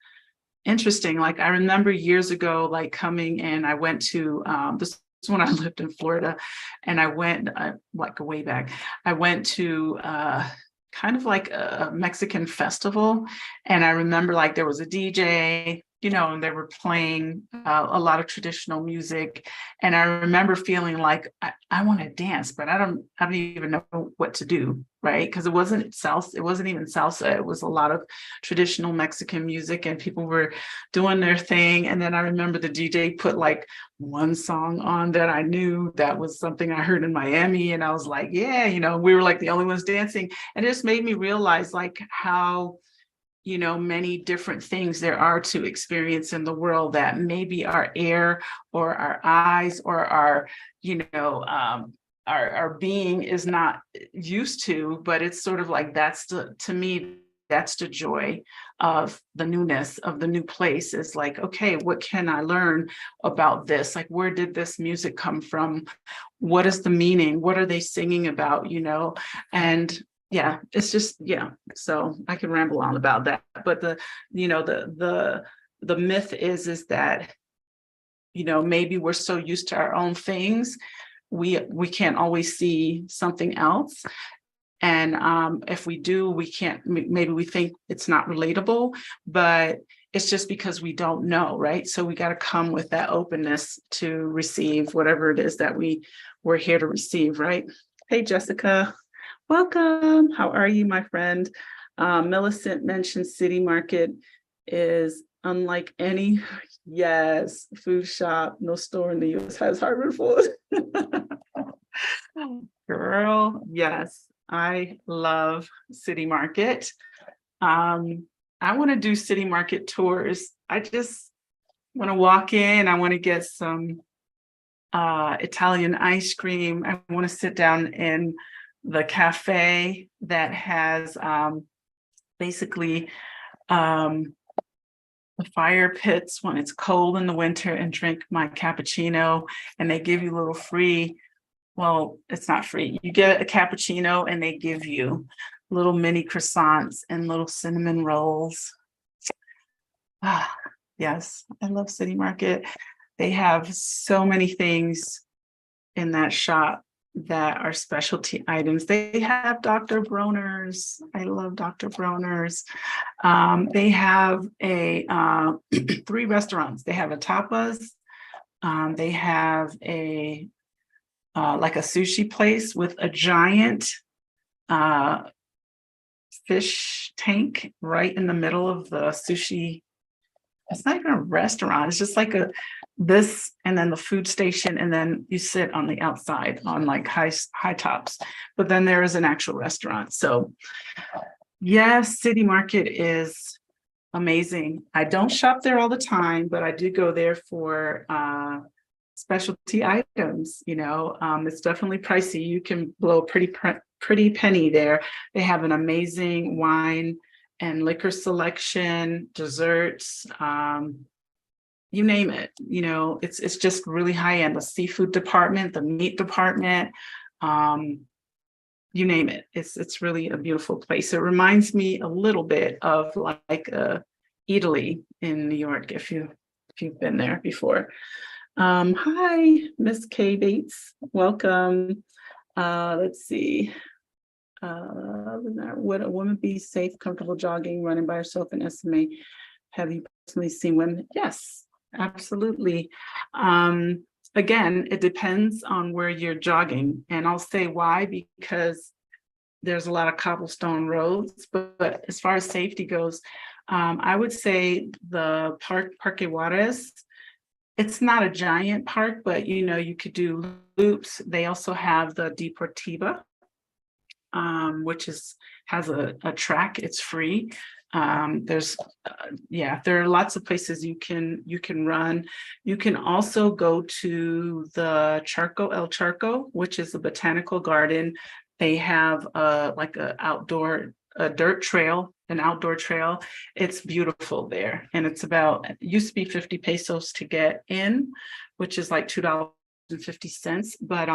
interesting. Like I remember years ago, like coming in, I went to this when I lived in Florida, and I went like way back. I went to kind of like a Mexican festival, and I remember like there was a DJ, and they were playing a lot of traditional music, and I remember feeling like I want to dance, but I don't even know what to do, right? Because it wasn't salsa, it wasn't even salsa. It was a lot of traditional Mexican music, and people were doing their thing. And then I remember the DJ put like one song on that I knew that was something I heard in Miami, and I was like, yeah, we were like the only ones dancing, and it just made me realize like how many different things there are to experience in the world that maybe our ear or our eyes or our our being is not used to. But it's sort of like to me that's the joy of the newness of the new place. Is like, okay, what can I learn about this? Like, where did this music come from? What is the meaning? What are they singing about? And yeah, it's just, yeah. So I can ramble on about that. But the myth is that, maybe we're so used to our own things, we can't always see something else. And if we do, we can't, maybe we think it's not relatable, but it's just because we don't know, right? So we got to come with that openness to receive whatever it is that we're here to receive, right? Hey, Jessica. Welcome. How are you, my friend? Millicent mentioned City Market is unlike any, yes, food shop. No store in the US has Harvard food. Girl, yes, I love City Market. I want to do City Market tours. I just want to walk in. I want to get some Italian ice cream. I want to sit down in the cafe that has basically the fire pits when it's cold in the winter, and drink my cappuccino. And they give you little free, well, it's not free. You get a cappuccino and they give you little mini croissants and little cinnamon rolls. Ah, yes, I love City Market. They have so many things in that shop that are specialty items. They have Dr. Bronner's. I love Dr. Bronner's. They have a 3 restaurants. They have a tapas. They have a like a sushi place with a giant fish tank right in the middle of the sushi. It's not even a restaurant. It's just like this, and then the food station, and then you sit on the outside on like high tops. But then there is an actual restaurant. So yes, City Market is amazing. I don't shop there all the time, but I do go there for specialty items. It's definitely pricey. You can blow a pretty penny there. They have an amazing wine and liquor selection, desserts, you name it. It's just really high end. The seafood department, the meat department, you name it. It's really a beautiful place. It reminds me a little bit of like Italy in New York, if you've been there before. Hi, Miss K Bates, welcome. Let's see. Would a woman be safe, comfortable jogging, running by herself in SMA? Have you personally seen women? Yes, absolutely. Again, it depends on where you're jogging, and I'll say why, because there's a lot of cobblestone roads, but as far as safety goes, I would say the Parque Juarez. It's not a giant park, but you could do loops. They also have the Deportiva, which has a track. It's free. There are lots of places you can run. You can also go to the El Charco, which is a botanical garden. They have like an outdoor dirt trail, an outdoor trail. It's beautiful there, and it used to be 50 pesos to get in, which is like $2.50. But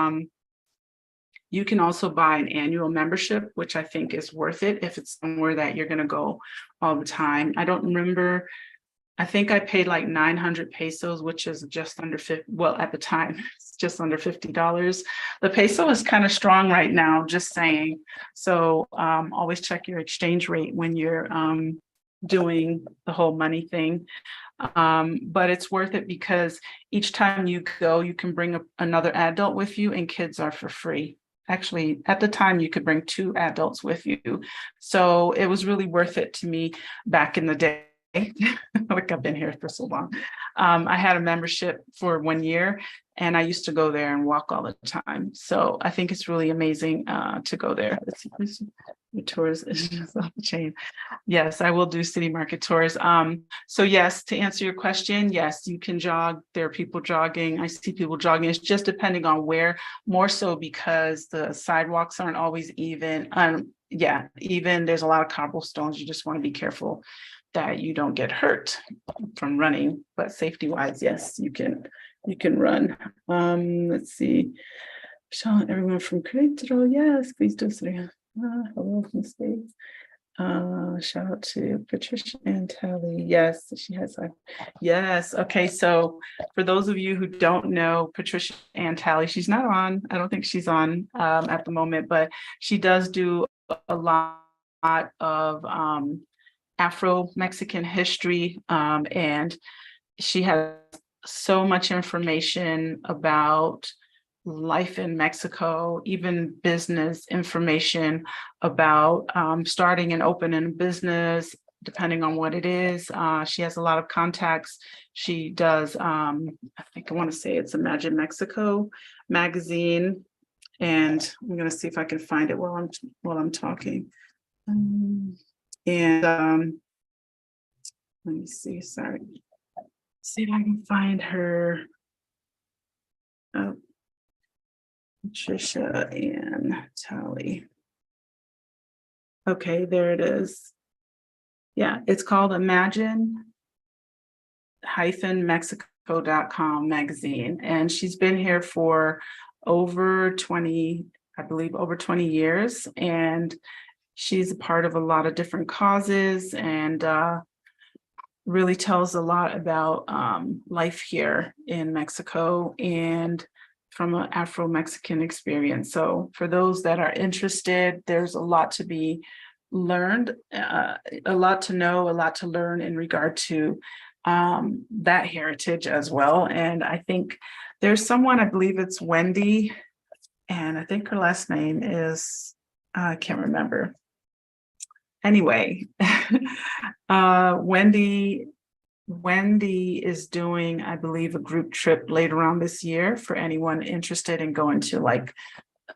you can also buy an annual membership, which I think is worth it if it's somewhere that you're going to go all the time. I don't remember. I think I paid like 900 pesos, which is just under 50. Well, at the time, it's just under $50. The peso is kind of strong right now, just saying. So always check your exchange rate when you're doing the whole money thing. But it's worth it because each time you go, you can bring another adult with you, and kids are for free. Actually, at the time, you could bring 2 adults with you. So it was really worth it to me back in the day. Like I've been here for so long. I had a membership for 1 year, and I used to go there and walk all the time. So I think it's really amazing to go there. Let's see, your tours is just off the chain. Yes, I will do city market tours. So yes, to answer your question, yes, you can jog. There are people jogging. I see people jogging. It's just depending on where, more so because the sidewalks aren't always even. Even there's a lot of cobblestones. You just want to be careful that you don't get hurt from running, but safety wise, yes, you can run. Let's see. Shout out everyone from Karencita. Yes, please do. Hello from the States. Shout out to Patricia and Tally. Yes, she has yes. Okay, so for those of you who don't know Patricia and Tally, she's not on. I don't think she's on at the moment, but she does do a lot of Afro-Mexican history, and she has so much information about life in Mexico, even business information about starting and opening a business, depending on what it is. She has a lot of contacts. She does, I think I want to say it's Imagine Mexico magazine, and I'm going to see if I can find it while I'm talking. And let me see, sorry. See if I can find her. Patricia and Tally. Okay, there it is. Yeah, it's called Imagine-Mexico.com magazine. And she's been here for over 20 years. And she's a part of a lot of different causes, and really tells a lot about life here in Mexico and from an Afro-Mexican experience. So for those that are interested, there's a lot to be learned, a lot to know, a lot to learn in regard to that heritage as well. And I think there's someone, I believe it's Wendy, and I think her last name is, I can't remember. Anyway, Wendy is doing, I believe, a group trip later on this year for anyone interested in going to like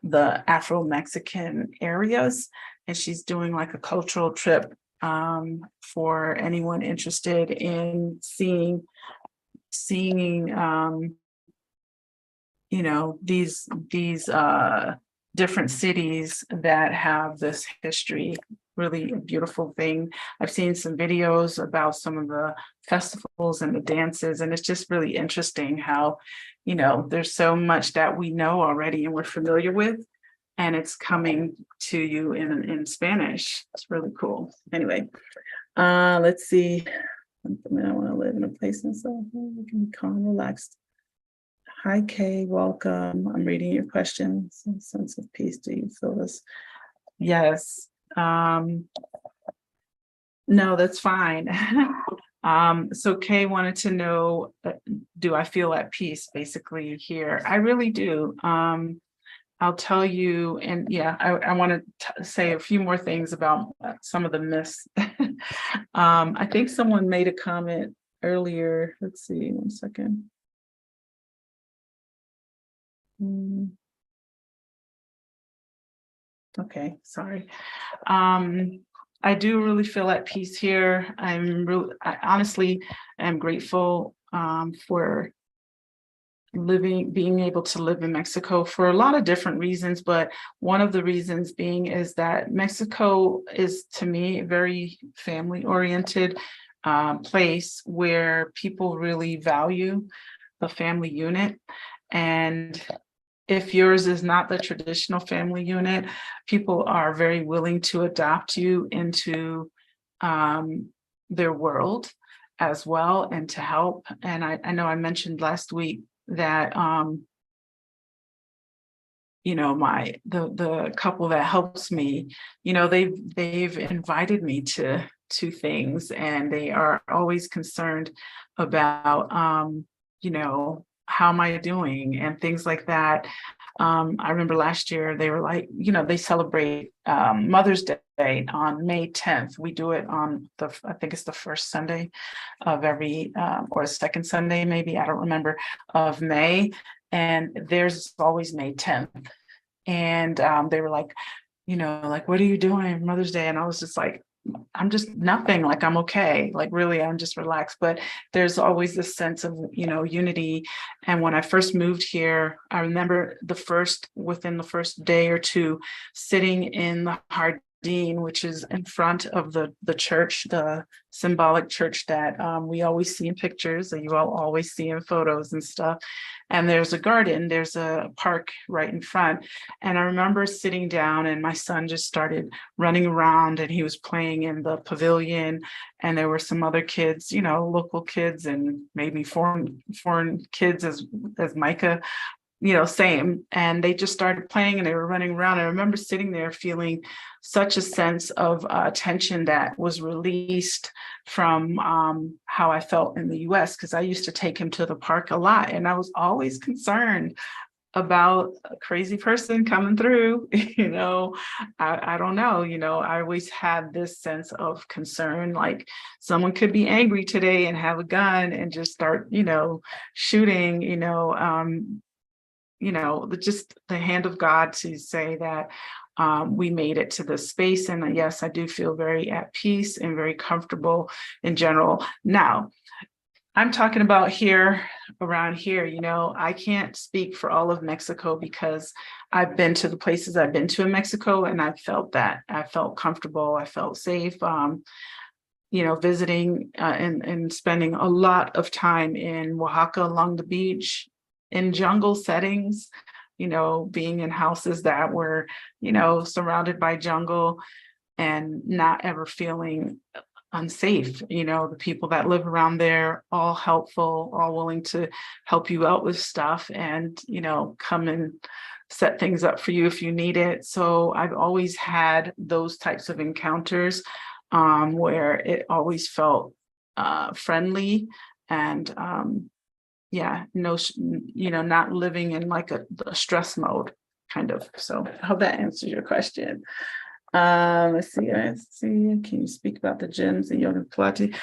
the Afro-Mexican areas. And she's doing like a cultural trip for anyone interested in seeing you know, these different cities that have this history. Really a beautiful thing. I've seen some videos about some of the festivals and the dances, and it's just really interesting how, you know, there's so much that we know already and we're familiar with, and it's coming to you in Spanish. It's really cool. Anyway, let's see. I want to live in a place and so we can be calm, relaxed. Hi, Kay, welcome. I'm reading your questions. Some sense of peace. Do you feel this? Yes. No, that's fine. So Kay wanted to know, do I feel at peace basically here? I really do. I'll tell you, and yeah, I want to say a few more things about some of the myths. I think someone made a comment earlier. Let's see, 1 second. Okay, sorry. I do really feel at peace here. I honestly am grateful for being able to live in Mexico for a lot of different reasons, but one of the reasons being is that Mexico is, to me, a very family-oriented place where people really value the family unit. And if yours is not the traditional family unit, people are very willing to adopt you into their world as well and to help. And I know I mentioned last week that you know, the couple that helps me, you know, they've invited me to things, and they are always concerned about you know, how am I doing and things like that. I remember last year they were like, you know, they celebrate Mother's Day on May 10th. We do it on I think it's the first Sunday of every, or second Sunday, maybe, I don't remember, of May. And theirs is always May 10th. And they were like, you know, like, what are you doing Mother's Day? And I was just like, I'm just nothing, like, I'm okay. Like, really, I'm just relaxed. But there's always this sense of, you know, unity. And when I first moved here, I remember within the first day or two, sitting in the Jardín, which is in front of the church, the symbolic church that we always see in pictures, that you all always see in photos and stuff. And there's a garden, there's a park right in front. And I remember sitting down, and my son just started running around, and he was playing in the pavilion. And there were some other kids, you know, local kids, and maybe foreign kids as Micah, you know, same. And they just started playing and they were running around. I remember sitting there feeling such a sense of tension that was released from how I felt in the US, because I used to take him to the park a lot, and I was always concerned about a crazy person coming through. You know, I don't know, you know, I always had this sense of concern, like someone could be angry today and have a gun and just start, you know, shooting, just the hand of God to say that we made it to this space. And yes, I do feel very at peace and very comfortable in general. Now, I'm talking about around here, you know, I can't speak for all of Mexico because I've been to the places I've been to in Mexico, and I felt that. I felt comfortable, I felt safe, you know, visiting and spending a lot of time in Oaxaca along the beach, in jungle settings, you know, being in houses that were, you know, surrounded by jungle, and not ever feeling unsafe. The people that live around there, all helpful, all willing to help you out with stuff and, come and set things up for you if you need it. So I've always had those types of encounters where it always felt friendly and yeah, no, not living in like a stress mode kind of. So I hope that answers your question. Let's see. Can you speak about the gyms and yoga Pilates?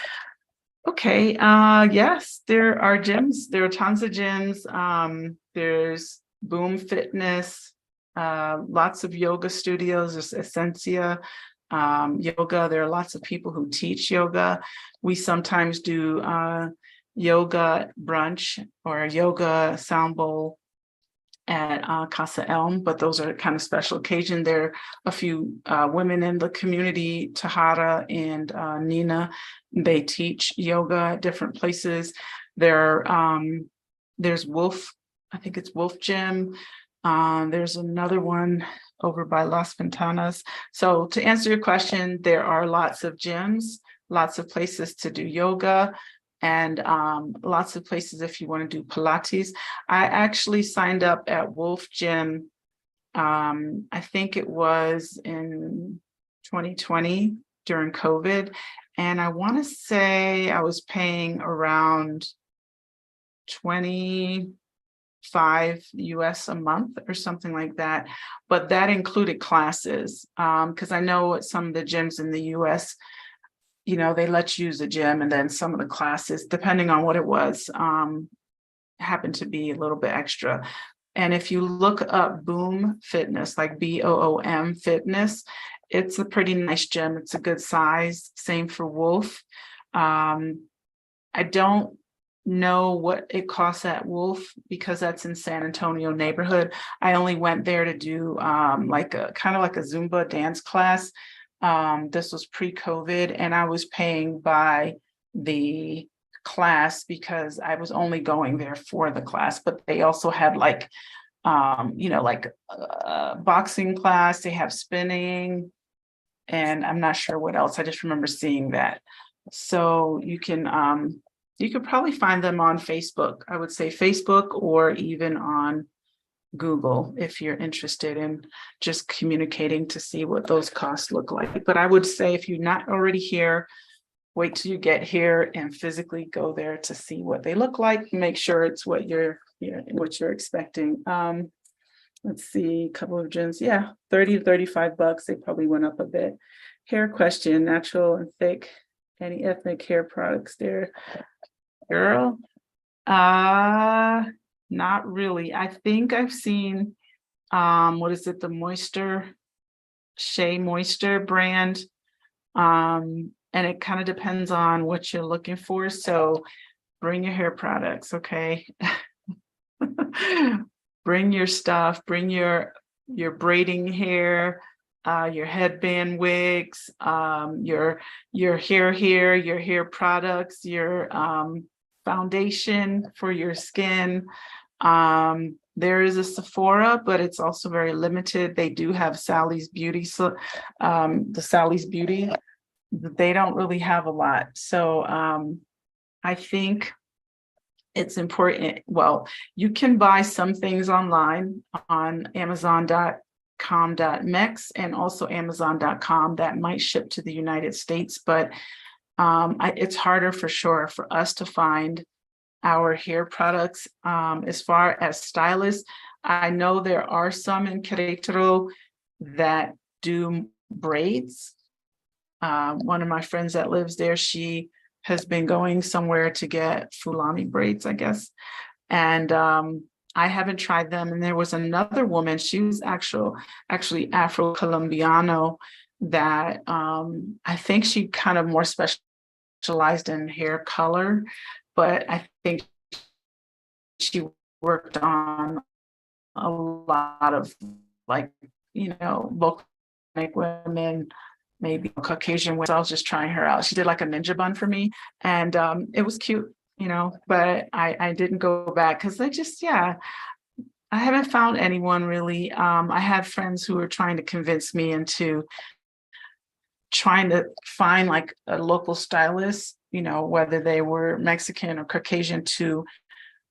Okay. Yes, there are gyms. There are tons of gyms. There's Boom Fitness, lots of yoga studios. There's Essentia yoga. There are lots of people who teach yoga. We sometimes do yoga brunch or yoga sound bowl at Casa ELM, but those are kind of special occasion. There are a few women in the community, Tahara and Nina. They teach yoga at different places. There's Wolf, I think it's Wolf Gym. There's another one over by Las Ventanas. So to answer your question, there are lots of gyms, lots of places to do yoga, and lots of places if you want to do Pilates. I actually signed up at Wolf Gym. I think it was in 2020 during COVID. And I want to say I was paying around 25 US a month or something like that. But that included classes because I know at some of the gyms in the US, they let you use the gym, and then some of the classes, depending on what it was, happened to be a little bit extra. And if you look up Boom Fitness, like BOOM Fitness, it's a pretty nice gym. It's a good size. Same for Wolf. I don't know what it costs at Wolf because that's in San Antonio neighborhood. I only went there to do like a Zumba dance class. This was pre-COVID, and I was paying by the class because I was only going there for the class, but they also had like boxing class, they have spinning, and I'm not sure what else. I just remember seeing that. So you could probably find them on Facebook. I would say Facebook or even on Google if you're interested in just communicating to see what those costs look like. But I would say if you're not already here, wait till you get here and physically go there to see what they look like. Make sure it's what you're expecting. Let's see, a couple of gyms. Yeah, 30 to 35 bucks. They probably went up a bit. Hair question, natural and thick. Any ethnic hair products there? Girl, not really. I think I've seen what is it, the Shea Moisture brand. And it kind of depends on what you're looking for. So bring your hair products, okay? Bring your stuff, bring your braiding hair, your headband wigs, your hair your hair products, your foundation for your skin. There is a Sephora, but it's also very limited. They do have Sally's Beauty, so the Sally's Beauty, they don't really have a lot. So I think it's important. Well, you can buy some things online on Amazon.com.mx and also Amazon.com that might ship to the United States, but it's harder for sure for us to find our hair products. As far as stylists, I know there are some in Querétaro that do braids. One of my friends that lives there, she has been going somewhere to get Fulani braids, I guess. And I haven't tried them. And there was another woman, she was actually Afro-Colombiano that I think she kind of more specialized in hair color, but I think she worked on a lot of volcanic women, maybe Caucasian women. So I was just trying her out. She did like a ninja bun for me, and it was cute, but I didn't go back because I haven't found anyone really. I have friends who are trying to convince me into trying to find like a local stylist, whether they were Mexican or Caucasian, to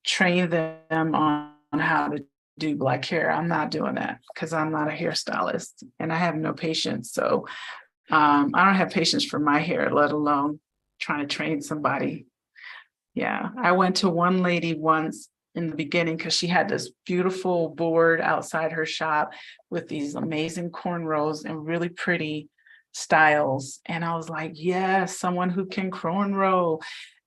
train them on how to do black hair. I'm not doing that because I'm not a hairstylist and I have no patience. So I don't have patience for my hair, let alone trying to train somebody. Yeah, I went to one lady once in the beginning because she had this beautiful board outside her shop with these amazing cornrows and really pretty styles. And I was like, yes, someone who can cornrow.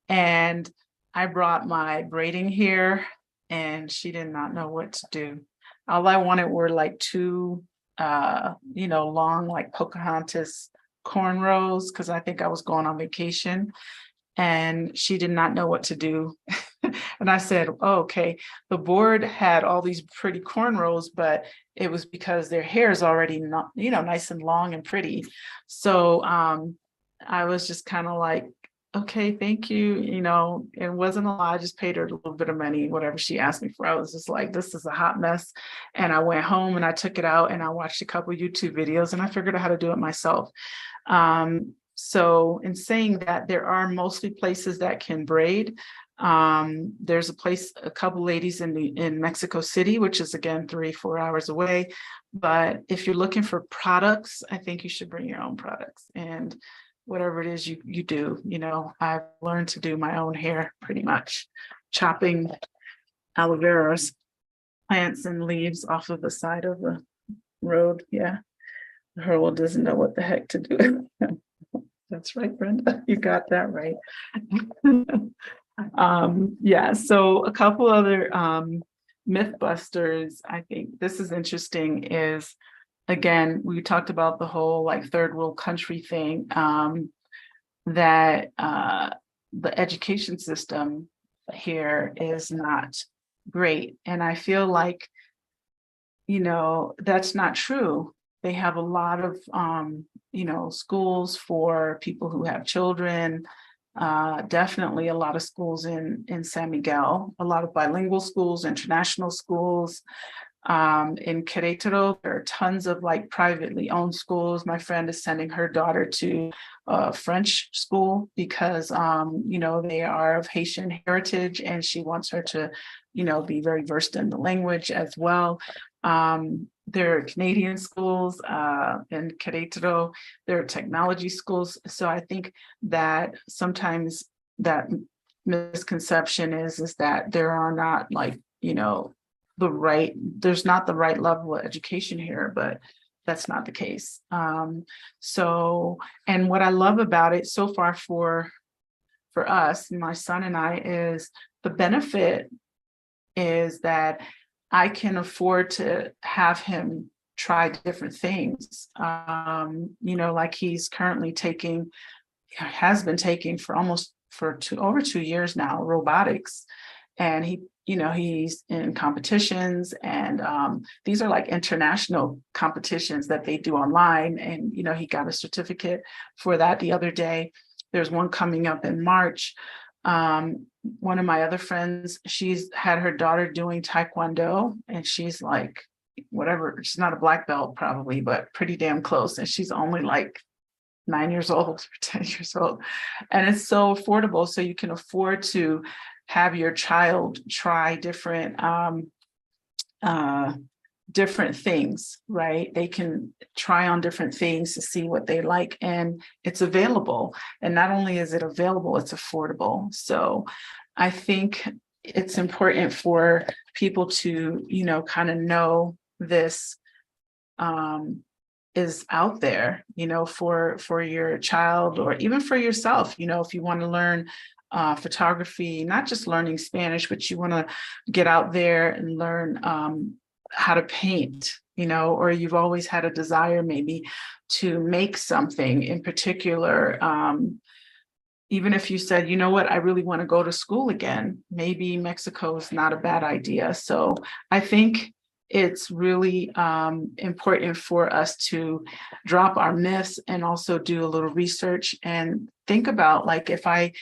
And I brought my braiding hair and she did not know what to do. All I wanted were like two, long, like Pocahontas cornrows, because I think I was going on vacation. And she did not know what to do. And I said, oh, okay, the board had all these pretty cornrows, but it was because their hair is already not, nice and long and pretty. So I was just kind of like, okay, thank you. It wasn't a lot. I just paid her a little bit of money, whatever she asked me for. I was just like, this is a hot mess. And I went home and I took it out and I watched a couple of YouTube videos and I figured out how to do it myself. So in saying that, there are mostly places that can braid. There's a couple ladies in Mexico City, which is again 3-4 hours away. But if you're looking for products, I think you should bring your own products and whatever it is you do. I've learned to do my own hair pretty much, chopping aloe vera's plants and leaves off of the side of the road. Yeah, Harold doesn't know what the heck to do. That's right, Brenda. You got that right. Yeah, so a couple other myth busters. I think this is interesting is, again, we talked about the whole like third world country thing, that the education system here is not great. And I feel like, that's not true. They have a lot of, schools for people who have children, definitely a lot of schools in San Miguel, a lot of bilingual schools, international schools. In Querétaro, there are tons of like privately owned schools. My friend is sending her daughter to a French school because, they are of Haitian heritage and she wants her to, be very versed in the language as well. There are Canadian schools in Querétaro. There are technology schools. So I think that sometimes that misconception is that there are not like, there's not the right level of education here, but that's not the case. So, and what I love about it so far for us, my son and I, is the benefit is that I can afford to have him try different things. Like he's currently has been taking for over 2 years now, robotics. And he's in competitions and these are like international competitions that they do online. And, he got a certificate for that the other day. There's one coming up in March. One of my other friends, she's had her daughter doing Taekwondo and she's like, whatever, she's not a black belt probably, but pretty damn close. And she's only like 9 years old or 10 years old. And it's so affordable. So you can afford to have your child try different things, right? They can try on different things to see what they like, and it's available. And not only is it available, it's affordable. So I think it's important for people to, kind of know this is out there, for your child or even for yourself. If you want to learn photography, not just learning Spanish, but you want to get out there and learn how to paint, or you've always had a desire maybe to make something in particular. Even if you said, what, I really want to go to school again, maybe Mexico is not a bad idea. So I think it's really important for us to drop our myths and also do a little research and think about, like, if I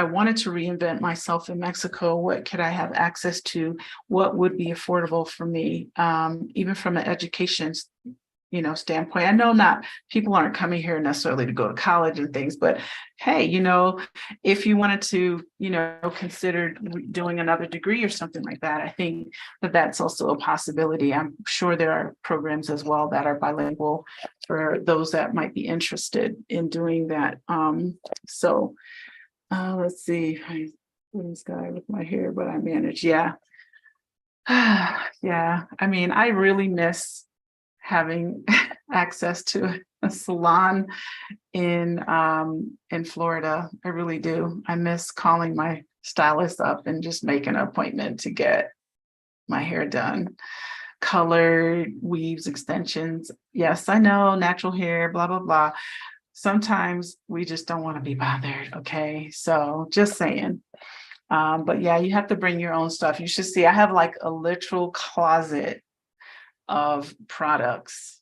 wanted to reinvent myself in Mexico, what could I have access to? What would be affordable for me, even from an education standpoint. I know not people aren't coming here necessarily to go to college and things, but hey, if you wanted to, consider doing another degree or something like that, I think that that's also a possibility. I'm sure there are programs as well that are bilingual for those that might be interested in doing that. So let's see. This guy with my hair, but I manage. Yeah. Yeah. I mean, I really miss having access to a salon in Florida. I really do. I miss calling my stylist up and just making an appointment to get my hair done. Colored, weaves, extensions. Yes, I know, natural hair, blah, blah, blah. Sometimes we just don't want to be bothered. Okay. So just saying. But yeah, you have to bring your own stuff. You should see, I have like a literal closet of products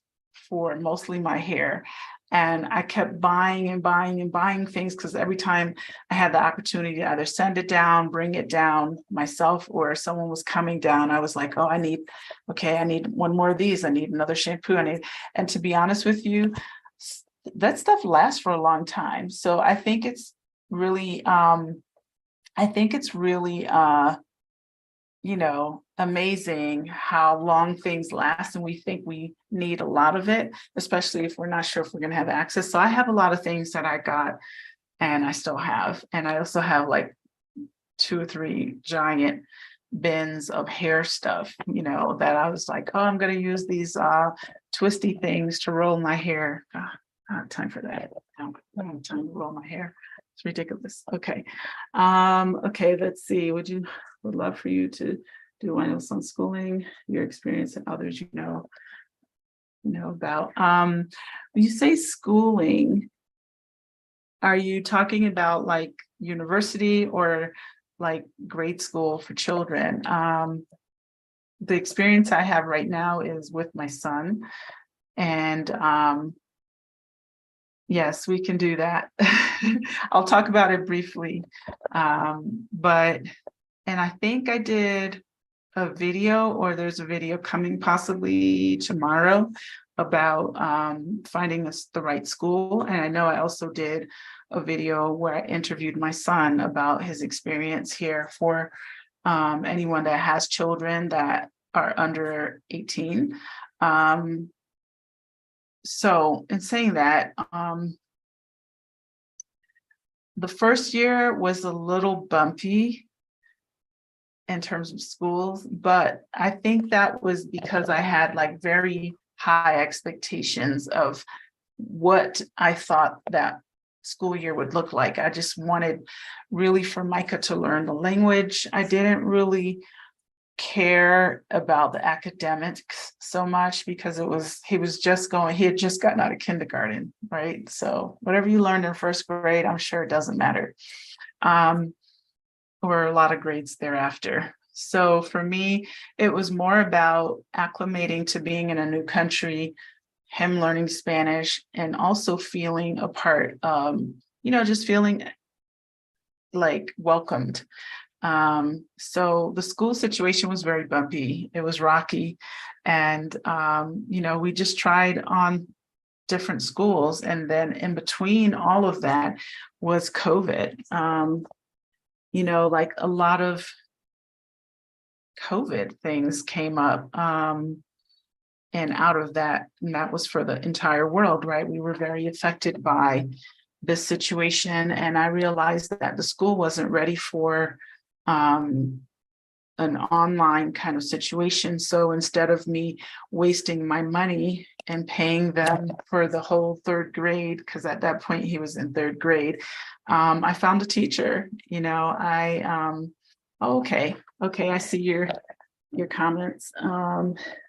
for mostly my hair. And I kept buying and buying and buying things because every time I had the opportunity to either send it down, bring it down myself, or someone was coming down, I was like, oh, I need one more of these. I need another shampoo. And to be honest with you, that stuff lasts for a long time. So I think it's really, amazing how long things last, and we think we need a lot of it, especially if we're not sure if we're going to have access. So I have a lot of things that I got and I still have. And I also have like 2 or 3 giant bins of hair stuff, that I was like, oh, I'm going to use these twisty things to roll my hair. I don't have time for that. I don't have time to roll my hair. It's ridiculous. Okay. Okay, let's see. Would love for you to do some schooling, your experience, and others know about. When you say schooling, are you talking about like university or like grade school for children? The experience I have right now is with my son, and yes, we can do that. I'll talk about it briefly. And I think I did a video, or there's a video coming possibly tomorrow about finding the right school. And I know I also did a video where I interviewed my son about his experience here for anyone that has children that are under 18. So in saying that, the first year was a little bumpy in terms of schools, but I think that was because I had like very high expectations of what I thought that school year would look like. I just wanted really for Micah to learn the language. I didn't really care about the academics so much because he had just gotten out of kindergarten, right? So whatever you learned in first grade, I'm sure it doesn't matter. Or a lot of grades thereafter. So for me, it was more about acclimating to being in a new country, him learning Spanish, and also feeling a part, just feeling like welcomed. So the school situation was very bumpy. It was rocky. And, we just tried on different schools. And then in between all of that was COVID. Like a lot of COVID things came up. And out of that, and that was for the entire world, right? We were very affected by this situation. And I realized that the school wasn't ready for an online kind of situation. So instead of me wasting my money and paying them for the whole 3rd grade, because at that point he was in 3rd grade, I found a teacher. Okay, I see your comments.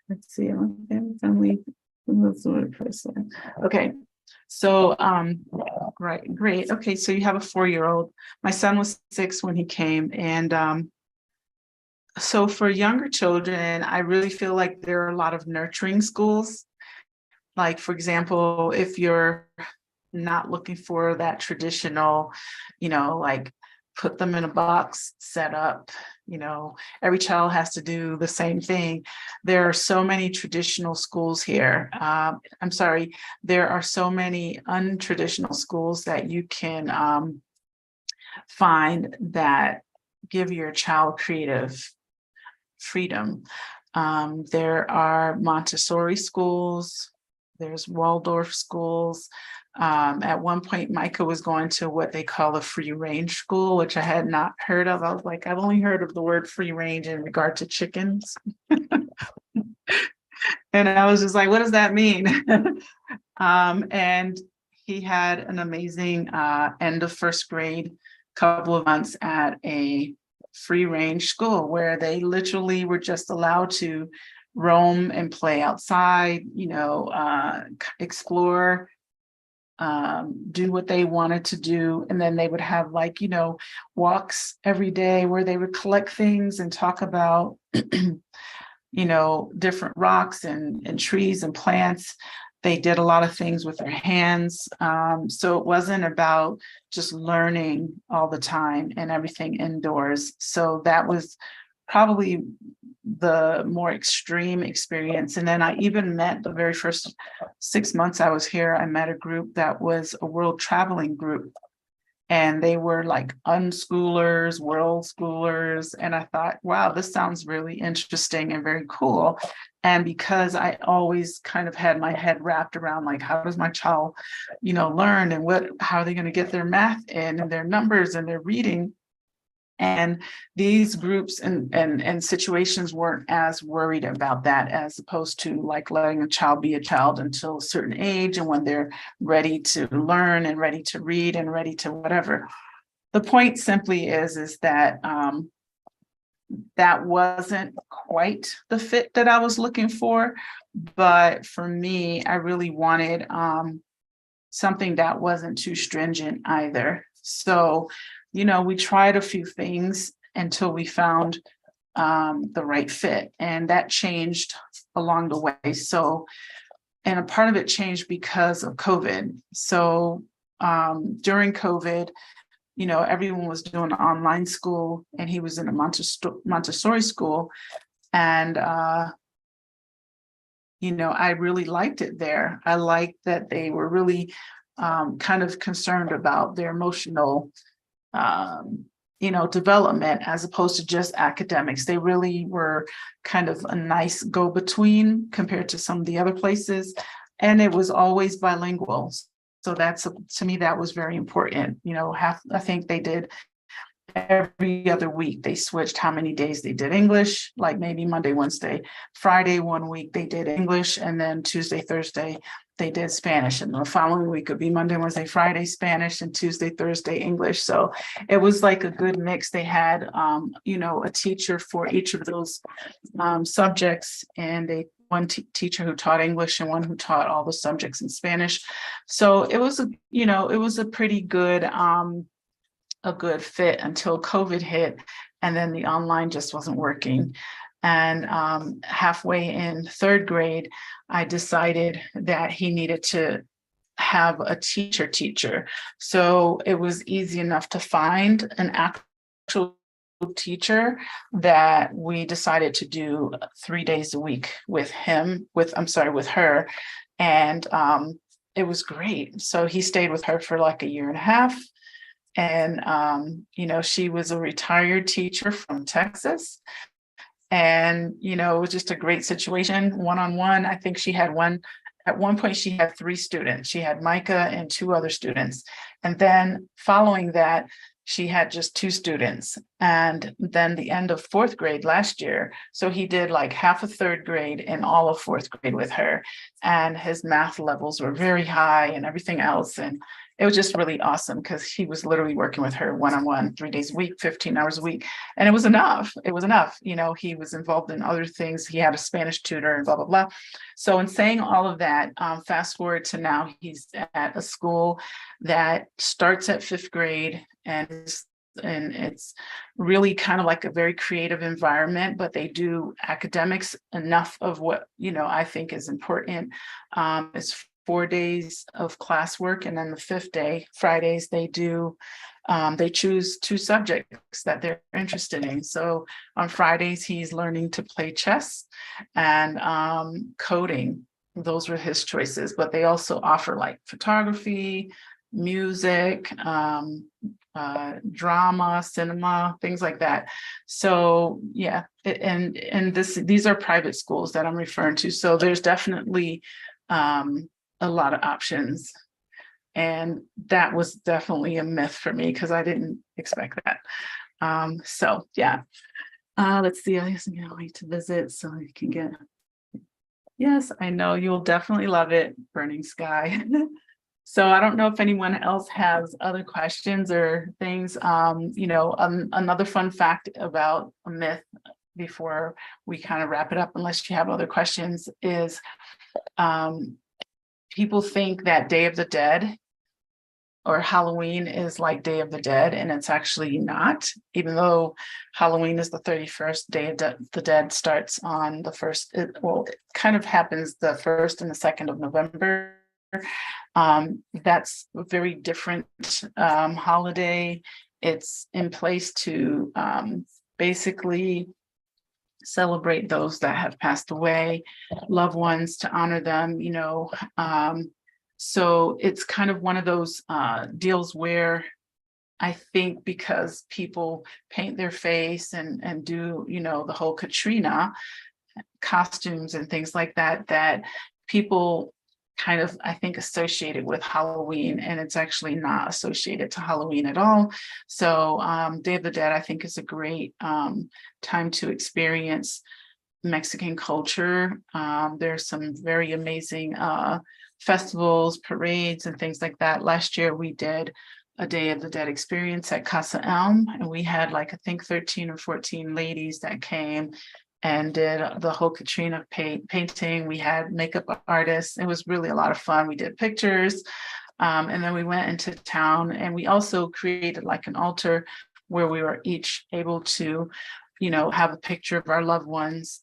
Let's see, family. Okay, so right, great. Okay, so you have a 4-year-old. My son was 6 when he came, and so for younger children, I really feel like there are a lot of nurturing schools. Like, for example, if you're not looking for that traditional, like put them in a box, set up, every child has to do the same thing. There are so many traditional schools here. I'm sorry, there are so many untraditional schools that you can find that give your child creative freedom. There are Montessori schools, there's Waldorf schools. At one point, Micah was going to what they call a free range school, which I had not heard of. I was like, I've only heard of the word free range in regard to chickens. And I was just like, what does that mean? And he had an amazing end of first grade, couple of months at a free range school where they literally were just allowed to roam and play outside, explore, do what they wanted to do. And then they would have walks every day where they would collect things and talk about, different rocks and trees and plants. They did a lot of things with their hands. So it wasn't about just learning all the time and everything indoors. So that was probably the more extreme experience. And then I even met the very first 6 months I was here, I met a group that was a world traveling group. And they were like unschoolers, world schoolers. And I thought, wow, this sounds really interesting and very cool. And because I always kind of had my head wrapped around like, how does my child, learn and how are they going to get their math in and their numbers and their reading? And these groups and situations weren't as worried about that as opposed to like letting a child be a child until a certain age and when they're ready to learn and ready to read and ready to whatever. The point simply is that that wasn't quite the fit that I was looking for. But for me, I really wanted something that wasn't too stringent either. So we tried a few things until we found the right fit, and that changed along the way. So, and a part of it changed because of COVID. So during COVID, everyone was doing online school, and he was in a Montessori school, and I really liked it there. I liked that they were really kind of concerned about their emotional development as opposed to just academics. They really were kind of a nice go-between compared to some of the other places. And it was always bilingual. So to me, that was very important. I think they did every other week. They switched how many days they did English, like maybe Monday, Wednesday, Friday, one week they did English, and then Tuesday, Thursday, they did Spanish, and the following week could be Monday, Wednesday, Friday, Spanish, and Tuesday, Thursday, English. So it was like a good mix. They had, a teacher for each of those subjects, and one teacher who taught English and one who taught all the subjects in Spanish. So it was a pretty good, a good fit until COVID hit, and then the online just wasn't working. And halfway in third grade, I decided that he needed to have a teacher. So it was easy enough to find an actual teacher that we decided to do 3 days a week with her. And it was great. So he stayed with her for like a year and a half. And, she was a retired teacher from Texas. And, it was just a great situation, one-on-one. I think at one point she had 3 students. She had Micah and 2 other students. And then following that, she had just 2 students. And then the end of 4th grade last year, so he did like half of 3rd grade and all of 4th grade with her. And his math levels were very high and everything else. And it was just really awesome because he was literally working with her one-on-one 3 days a week, 15 hours a week. And it was enough. He was involved in other things. He had a Spanish tutor and blah, blah, blah. So in saying all of that, fast forward to now, he's at a school that starts at 5th grade, and it's really kind of like a very creative environment, but they do academics enough of what, I think is important as 4 days of classwork, and then the 5th day, Fridays, they choose 2 subjects that they're interested in. So on Fridays, he's learning to play chess and coding. Those were his choices, but they also offer like photography, music, drama, cinema, things like that. So yeah, and these are private schools that I'm referring to. So there's definitely a lot of options. And that was definitely a myth for me because I didn't expect that. So yeah. Let's see, I guess I'm gonna wait to visit so you can get. Yes, I know you'll definitely love it, Burning Sky. So I don't know if anyone else has other questions or things. Another fun fact about a myth before we kind of wrap it up, unless you have other questions, is people think that Day of the Dead or Halloween is like Day of the Dead, and it's actually not, even though Halloween is the 31st. Day of the Dead starts on the 1st. It kind of happens the 1st and the 2nd of November. That's a very different holiday. It's in place to basically celebrate those that have passed away, loved ones, to honor them, so it's kind of one of those deals where I think because people paint their face and do, the whole Katrina costumes and things like that, that people kind of, I think, associated with Halloween, and it's actually not associated to Halloween at all. So Day of the Dead, I think, is a great time to experience Mexican culture. There's some very amazing festivals, parades, and things like that. Last year we did a Day of the Dead experience at Casa ELM, and we had I think 13 or 14 ladies that came and did the whole Katrina painting. We had makeup artists. It was really a lot of fun. We did pictures, and then we went into town, and we also created an altar where we were each able to, have a picture of our loved ones,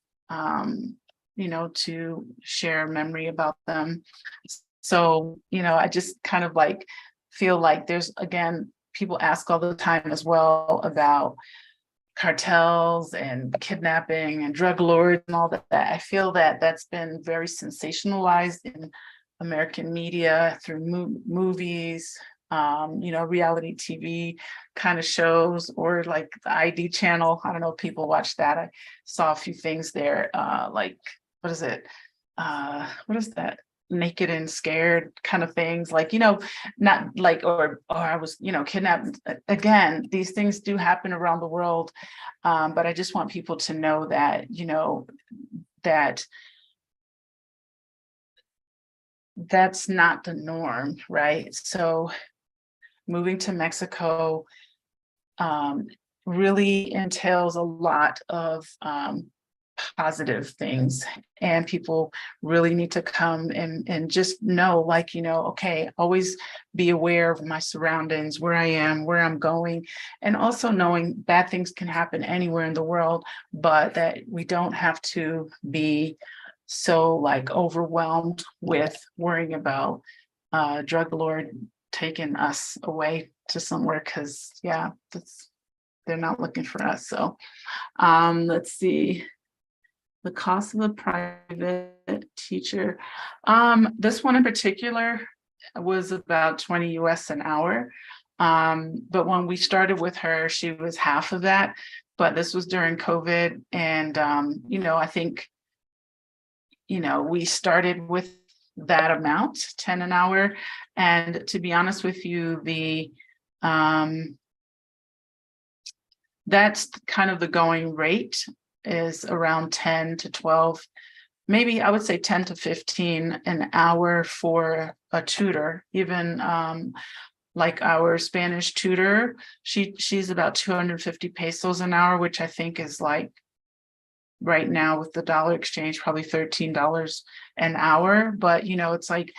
to share a memory about them. So, I just kind of feel like there's, again, people ask all the time as well about cartels and kidnapping and drug lords and all that. I feel that that's been very sensationalized in American media through movies, reality TV kind of shows, or the ID channel. I don't know if people watch that. I saw a few things there, what is it? What is that? Naked and Scared kind of things, not or I was, kidnapped. Again, these things do happen around the world. But I just want people to know that, that that's not the norm, right? So moving to Mexico really entails a lot of positive things, and people really need to come and just know, okay, always be aware of my surroundings, where I am, where I'm going, and also knowing bad things can happen anywhere in the world, but that we don't have to be so overwhelmed with worrying about drug lord taking us away to somewhere, because they're not looking for us. So let's see. The cost of a private teacher. This one in particular was about 20 US an hour. But when we started with her, she was half of that. But this was during COVID. And, I think, we started with that amount, 10 an hour. And to be honest with you, that's kind of the going rate, is around 10 to 12, maybe I would say 10 to 15 an hour for a tutor. Even our Spanish tutor, she's about 250 pesos an hour, which I think is right now with the dollar exchange, probably $13 an hour. But it's if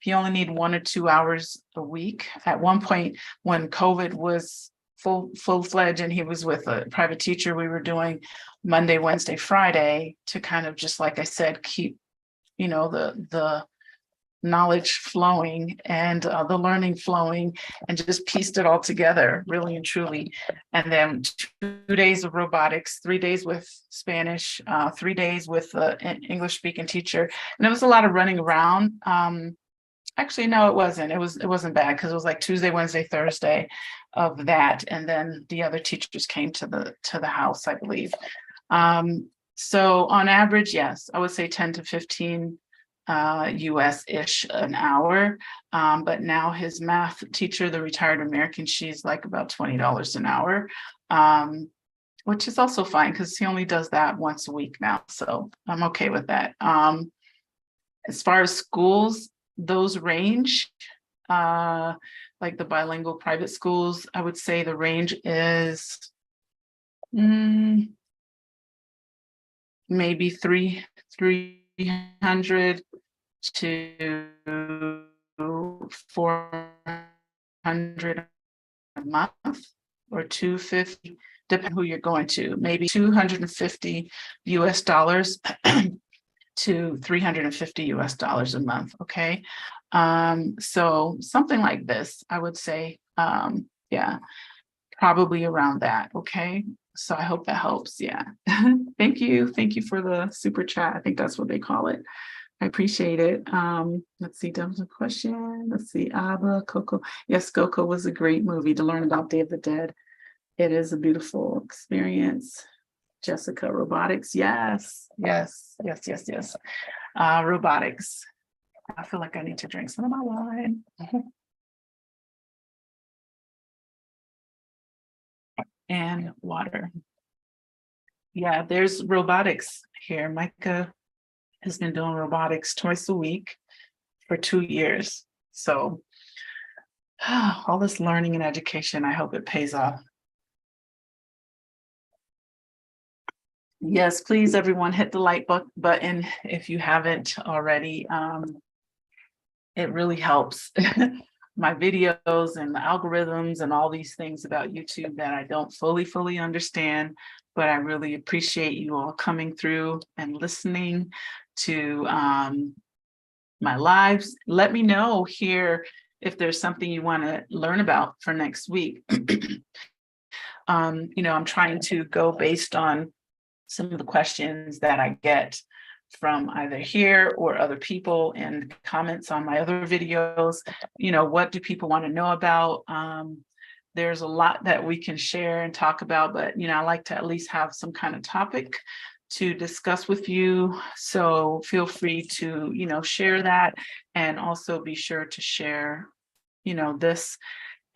you only need 1 or 2 hours a week. At one point when COVID was full-fledged and he was with a private teacher, we were doing Monday, Wednesday, Friday to kind of just, like I said, keep the knowledge flowing and the learning flowing, and just pieced it all together, really and truly. And then 2 days of robotics, 3 days with Spanish, 3 days with an English speaking teacher. And it was a lot of running around. Actually, no, it wasn't. It wasn't bad because it was like Tuesday, Wednesday, Thursday of that. And then the other teachers came to the house, I believe. So on average, yes, I would say 10 to 15 US-ish an hour. But now his math teacher, the retired American, she's like about $20 an hour, which is also fine because he only does that once a week now. So I'm okay with that. As far as schools, those range, like the bilingual private schools, I would say the range is maybe 300 to 400 a month, or 250, depending who you're going to, maybe 250 US dollars to 350 US dollars a month. Okay. So something like this, I would say, yeah, probably around that. Okay. So I hope that helps. Yeah. Thank you. Thank you for the super chat. I think that's what they call it. I appreciate it. Let's see, there was a question. Let's see, Abba, Coco. Yes, Coco was a great movie to learn about Day of the Dead. It is a beautiful experience. Jessica, robotics. Yes, yes, yes, yes, yes. Robotics. I feel like I need to drink some of my wine. And water. Yeah, there's robotics here. Micah has been doing robotics twice a week for 2 years. So all this learning and education, I hope it pays off. Yes, please, everyone, hit the like button if you haven't already. It really helps. My videos and the algorithms and all these things about YouTube that I don't fully understand, but I really appreciate you all coming through and listening to my lives. Let me know here if there's something you want to learn about for next week. I'm trying to go based on some of the questions that I get from either here or other people and comments on my other videos. What do people want to know about? There's a lot that we can share and talk about, but I like to at least have some kind of topic to discuss with you. So feel free to, share that, and also be sure to share, this.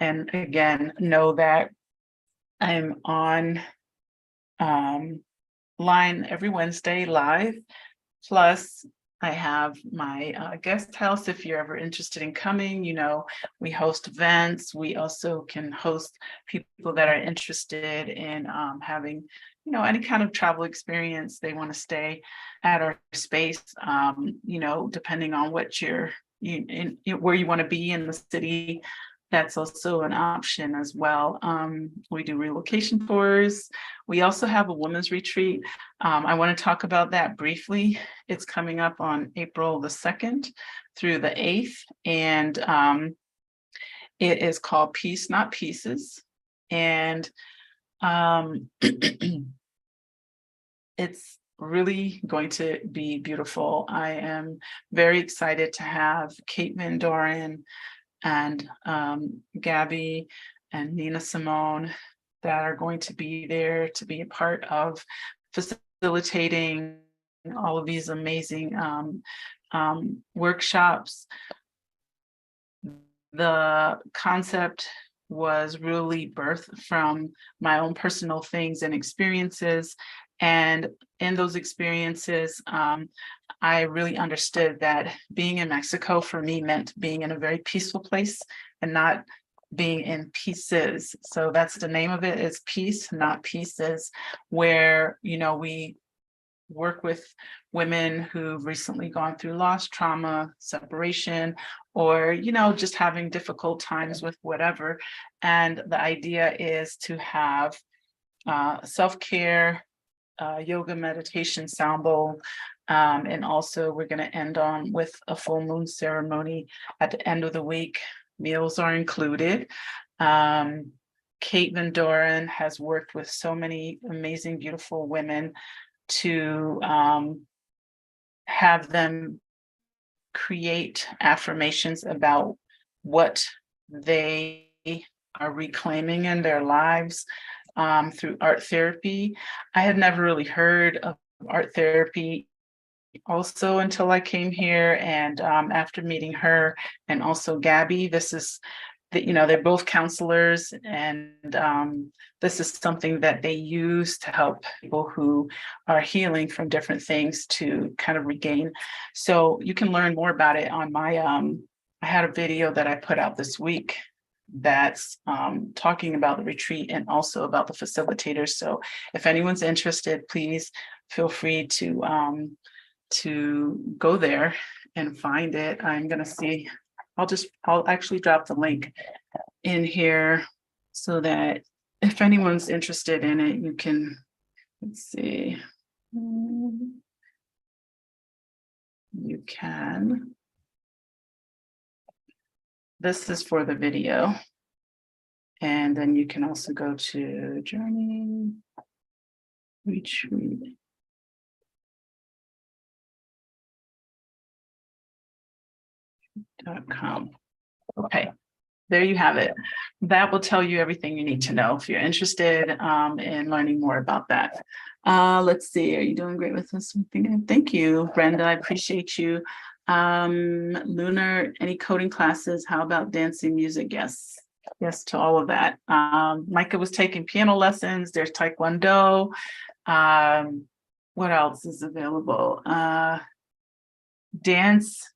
And again, know that I'm on line every Wednesday live. Plus, I have my guest house. If you're ever interested in coming, we host events. We also can host people that are interested in having, any kind of travel experience. They want to stay at our space, depending on what where you want to be in the city. That's also an option as well. We do relocation tours. We also have a women's retreat. I want to talk about that briefly. It's coming up on April the 2nd through the 8th. And it is called Peace, Not Pieces. And it's really going to be beautiful. I am very excited to have Kate Van Doren and Gabby and Nina Simone that are going to be there to be a part of facilitating all of these amazing workshops. The concept was really birthed from my own personal things and experiences. And in those experiences, I really understood that being in Mexico for me meant being in a very peaceful place and not being in pieces. So that's the name of it, is Peace, Not Pieces, where, we work with women who've recently gone through loss, trauma, separation, or, just having difficult times with whatever. And the idea is to have self-care, yoga meditation sound bowl. And also we're going to end on with a full moon ceremony at the end of the week. Meals are included. Kate Van Doren has worked with so many amazing, beautiful women to have them create affirmations about what they are reclaiming in their lives through art therapy. I had never really heard of art therapy also until I came here, and after meeting her and also Gabby, this is that, you know, they're both counselors, and this is something that they use to help people who are healing from different things to kind of regain. So you can learn more about it on my I had a video that I put out this week that's talking about the retreat and also about the facilitators. So if anyone's interested, please feel free to go there and find it. I'm gonna see, I'll actually drop the link in here so that if anyone's interested in it, you can, let's see. You can. This is for the video. And then you can also go to Journey Retreat. .com. Okay, there you have it. That will tell you everything you need to know if you're interested in learning more about that. Let's see, are you doing great with this? Thank you, Brenda, I appreciate you. Lunar, any coding classes? How about dancing, music? Yes, yes to all of that. Micah was taking piano lessons. There's Taekwondo. What else is available? Dance.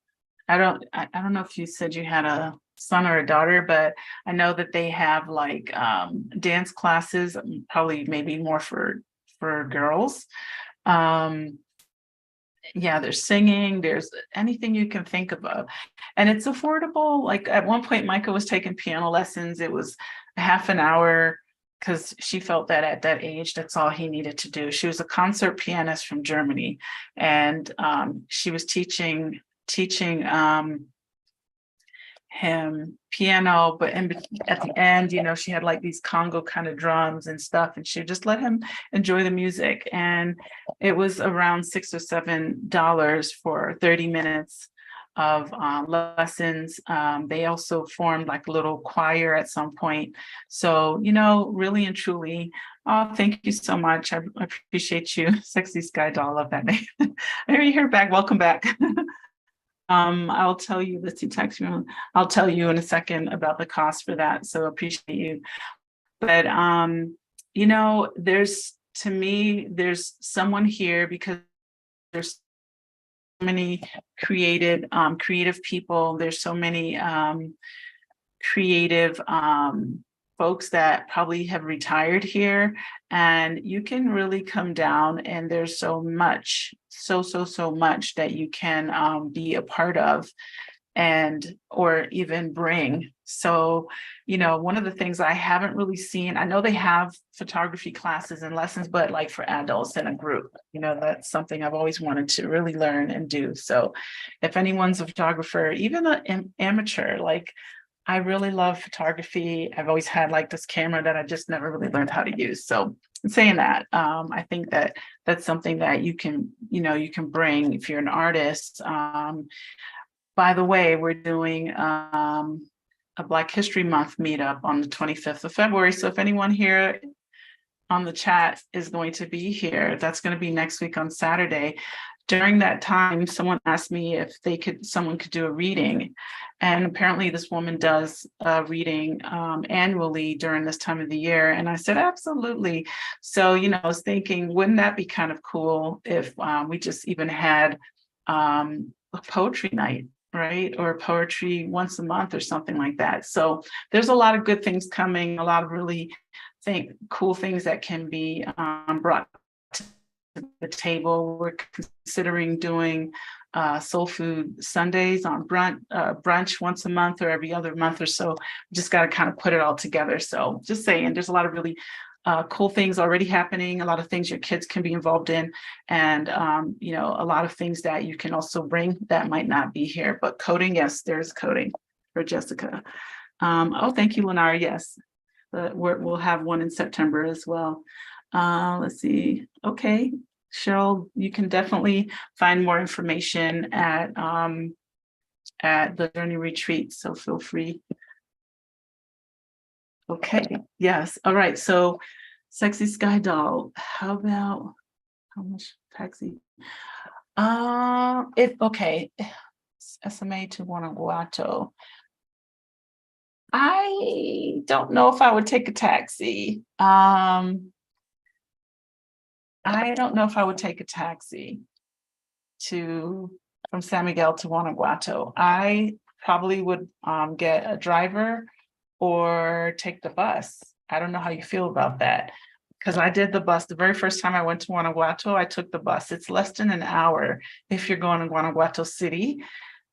I don't know if you said you had a son or a daughter, but I know that they have like dance classes, probably maybe more for girls. Yeah, there's singing, there's anything you can think of. And it's affordable. Like at one point, Micah was taking piano lessons. It was a half an hour because she felt that at that age, that's all he needed to do. She was a concert pianist from Germany, and she was teaching him piano, but at the end, you know, she had like these Congo kind of drums and stuff, and she would just let him enjoy the music. And it was around $6 or $7 for 30 minutes of lessons. They also formed like a little choir at some point. So, you know, really and truly, thank you so much. I appreciate you. Sexy Sky Doll, love that name. I hear you here back. Welcome back. I'll tell you, let's see, text you. I'll tell you in a second about the cost for that. So appreciate you. But you know, there's someone here because there's so many creative people. There's so many creative folks that probably have retired here, and you can really come down, and there's so much that you can be a part of and or even bring. So, you know, one of the things I haven't really seen, I know they have photography classes and lessons, but like for adults in a group, you know, that's something I've always wanted to really learn and do. So if anyone's a photographer, even an amateur, like I really love photography. I've always had like this camera that I just never really learned how to use. So saying that, I think that that's something that you can bring if you're an artist. By the way, we're doing a Black History Month meetup on the 25th of February. So if anyone here on the chat is going to be here, that's going to be next week on Saturday. During that time, someone asked me if someone could do a reading. And apparently this woman does a reading annually during this time of the year. And I said, absolutely. So, you know, I was thinking, wouldn't that be kind of cool if we just even had a poetry night, right? Or poetry once a month or something like that. So there's a lot of good things coming, a lot of really cool things that can be brought to the table. We're considering doing soul food Sundays on brunch once a month or every other month or so. We just got to kind of put it all together. So just saying, there's a lot of really cool things already happening, a lot of things your kids can be involved in, and you know, a lot of things that you can also bring that might not be here. But coding, yes, there's coding for Jessica. Oh, thank you, Lenara. Yes, we'll have one in September as well. Let's see. Okay, Cheryl, you can definitely find more information at the Journey Retreat, so feel free. Okay, yes, all right, so Sexy Sky Doll, how about, how much taxi? Okay, SMA to Guanajuato. I don't know if I would take a taxi. I don't know if I would take a taxi from San Miguel to Guanajuato. I probably would get a driver or take the bus. I don't know how you feel about that, because I did the bus. The very first time I went to Guanajuato, I took the bus. It's less than an hour if you're going to Guanajuato City.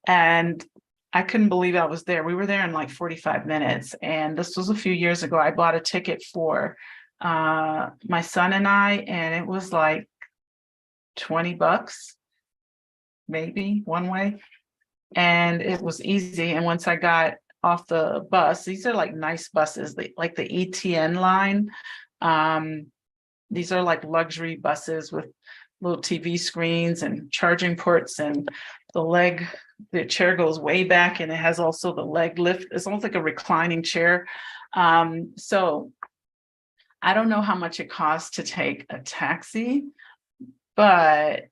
And I couldn't believe I was there. We were there in like 45 minutes. And this was a few years ago. I bought a ticket for my son and I, and it was like $20, maybe one way. And it was easy. And once I got off the bus, these are like nice buses, like the ETN line. These are like luxury buses with little TV screens and charging ports, and the chair goes way back, and it has also the leg lift. It's almost like a reclining chair. So I don't know how much it costs to take a taxi, but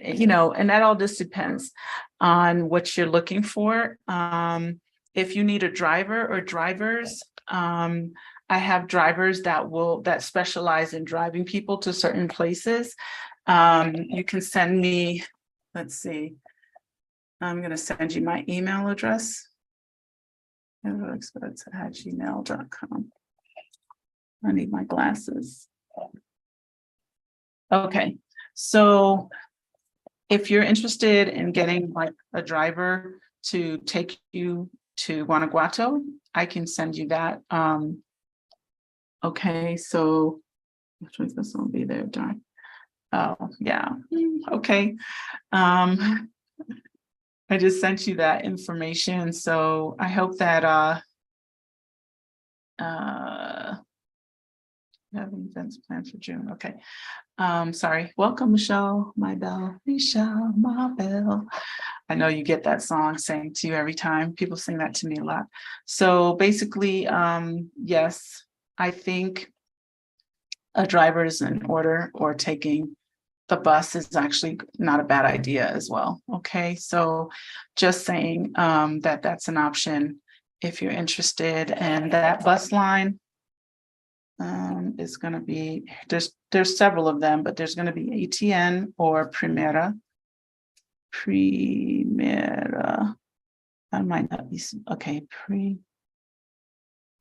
you know, and that all just depends on what you're looking for. If you need a driver or drivers, I have drivers that specialize in driving people to certain places. You can send me, let's see, I'm going to send you my email address. experts@gmail.com. I need my glasses. Okay, so if you're interested in getting like a driver to take you to Guanajuato, I can send you that. Okay, so which one this won't be there, darn. Oh, yeah. Okay. I just sent you that information. So I hope that having events planned for June. Okay. Sorry. Welcome, Michelle, my belle. Michelle, my belle. I know you get that song sang to you every time. People sing that to me a lot. So basically, yes, I think a driver is in order, or taking the bus is actually not a bad idea as well. Okay, so just saying that's an option if you're interested. And that bus line is going to be, there's several of them, but there's going to be ATN or Primera. That might not be, okay,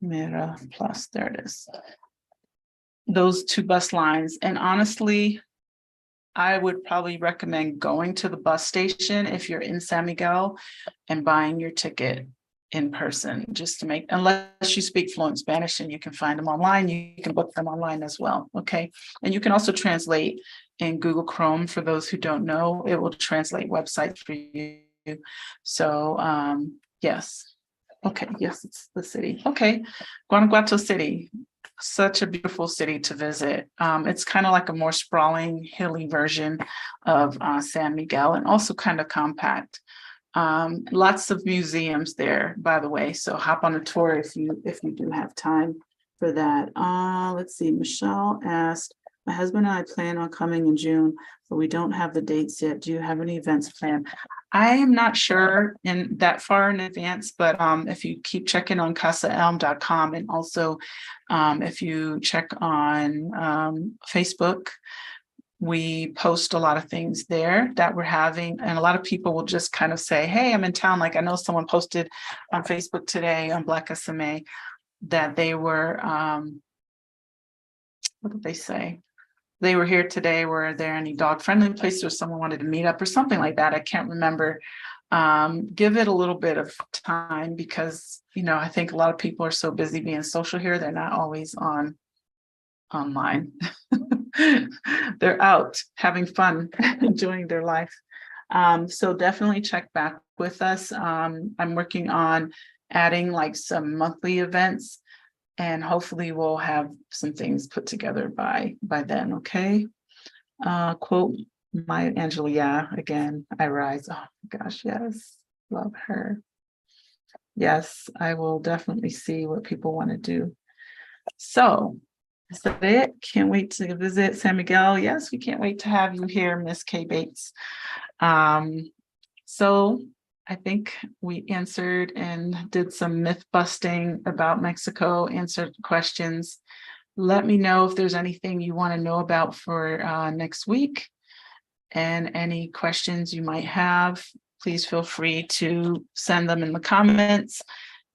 Primera Plus, there it is. Those two bus lines. And honestly, I would probably recommend going to the bus station if you're in San Miguel and buying your ticket in person, just to make, unless you speak fluent Spanish and you can find them online, you can book them online as well. Okay. And you can also translate in Google Chrome. For those who don't know, it will translate websites for you. So yes. Okay. Yes, it's the city. Okay. Guanajuato City. Such a beautiful city to visit. It's kind of like a more sprawling, hilly version of San Miguel, and also kind of compact. Lots of museums there, by the way. So hop on a tour if you do have time for that. Let's see. Michelle asked, my husband and I plan on coming in June, but we don't have the dates yet. Do you have any events planned? I am not sure in that far in advance, but if you keep checking on casaelm.com, and also if you check on Facebook, we post a lot of things there that we're having, and a lot of people will just kind of say, hey, I'm in town. Like I know someone posted on Facebook today on Black SMA that they were, what did they say? They were here today. Were there any dog friendly places, or someone wanted to meet up or something like that? I can't remember. Give it a little bit of time, because, you know, I think a lot of people are so busy being social here. They're not always on online. They're out having fun, enjoying their life. So definitely check back with us. I'm working on adding like some monthly events, and hopefully we'll have some things put together by then. Okay. Quote Maya Angelou, yeah, again, I rise. Oh my gosh, yes, love her. Yes, I will definitely see what people want to do. So is that it? Can't wait to visit San Miguel. Yes, we can't wait to have you here, Miss K. Bates. So I think we answered and did some myth busting about Mexico, answered questions. Let me know if there's anything you want to know about for next week, and any questions you might have. Please feel free to send them in the comments,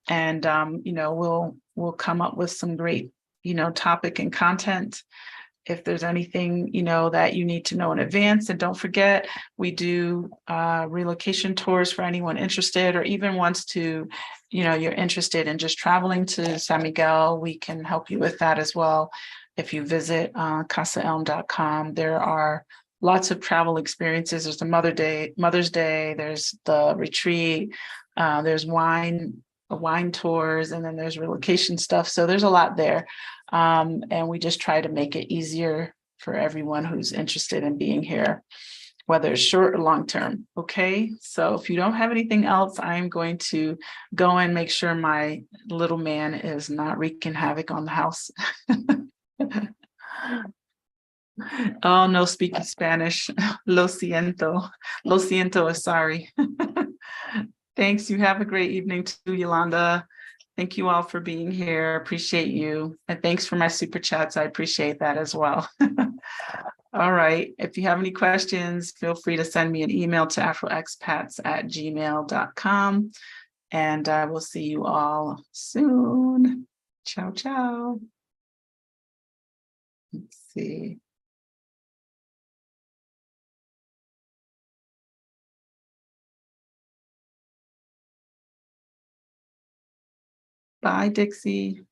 and we'll come up with some great topic and content. If there's anything that you need to know in advance, and don't forget, we do relocation tours for anyone interested, or even wants to, you're interested in just traveling to San Miguel, we can help you with that as well. If you visit casaelm.com, there are lots of travel experiences. There's the Mother's Day, there's the retreat, there's wine tours, and then there's relocation stuff. So there's a lot there. And we just try to make it easier for everyone who's interested in being here, whether it's short or long term. Okay, so if you don't have anything else, I'm going to go and make sure my little man is not wreaking havoc on the house. Oh, no speaking Spanish. Lo siento. Lo siento is sorry. Thanks. You have a great evening too, Yolanda. Thank you all for being here. Appreciate you. And thanks for my super chats. I appreciate that as well. All right. If you have any questions, feel free to send me an email to afroexpats@gmail.com. And I will see you all soon. Ciao, ciao. Let's see. Bye, Dixie.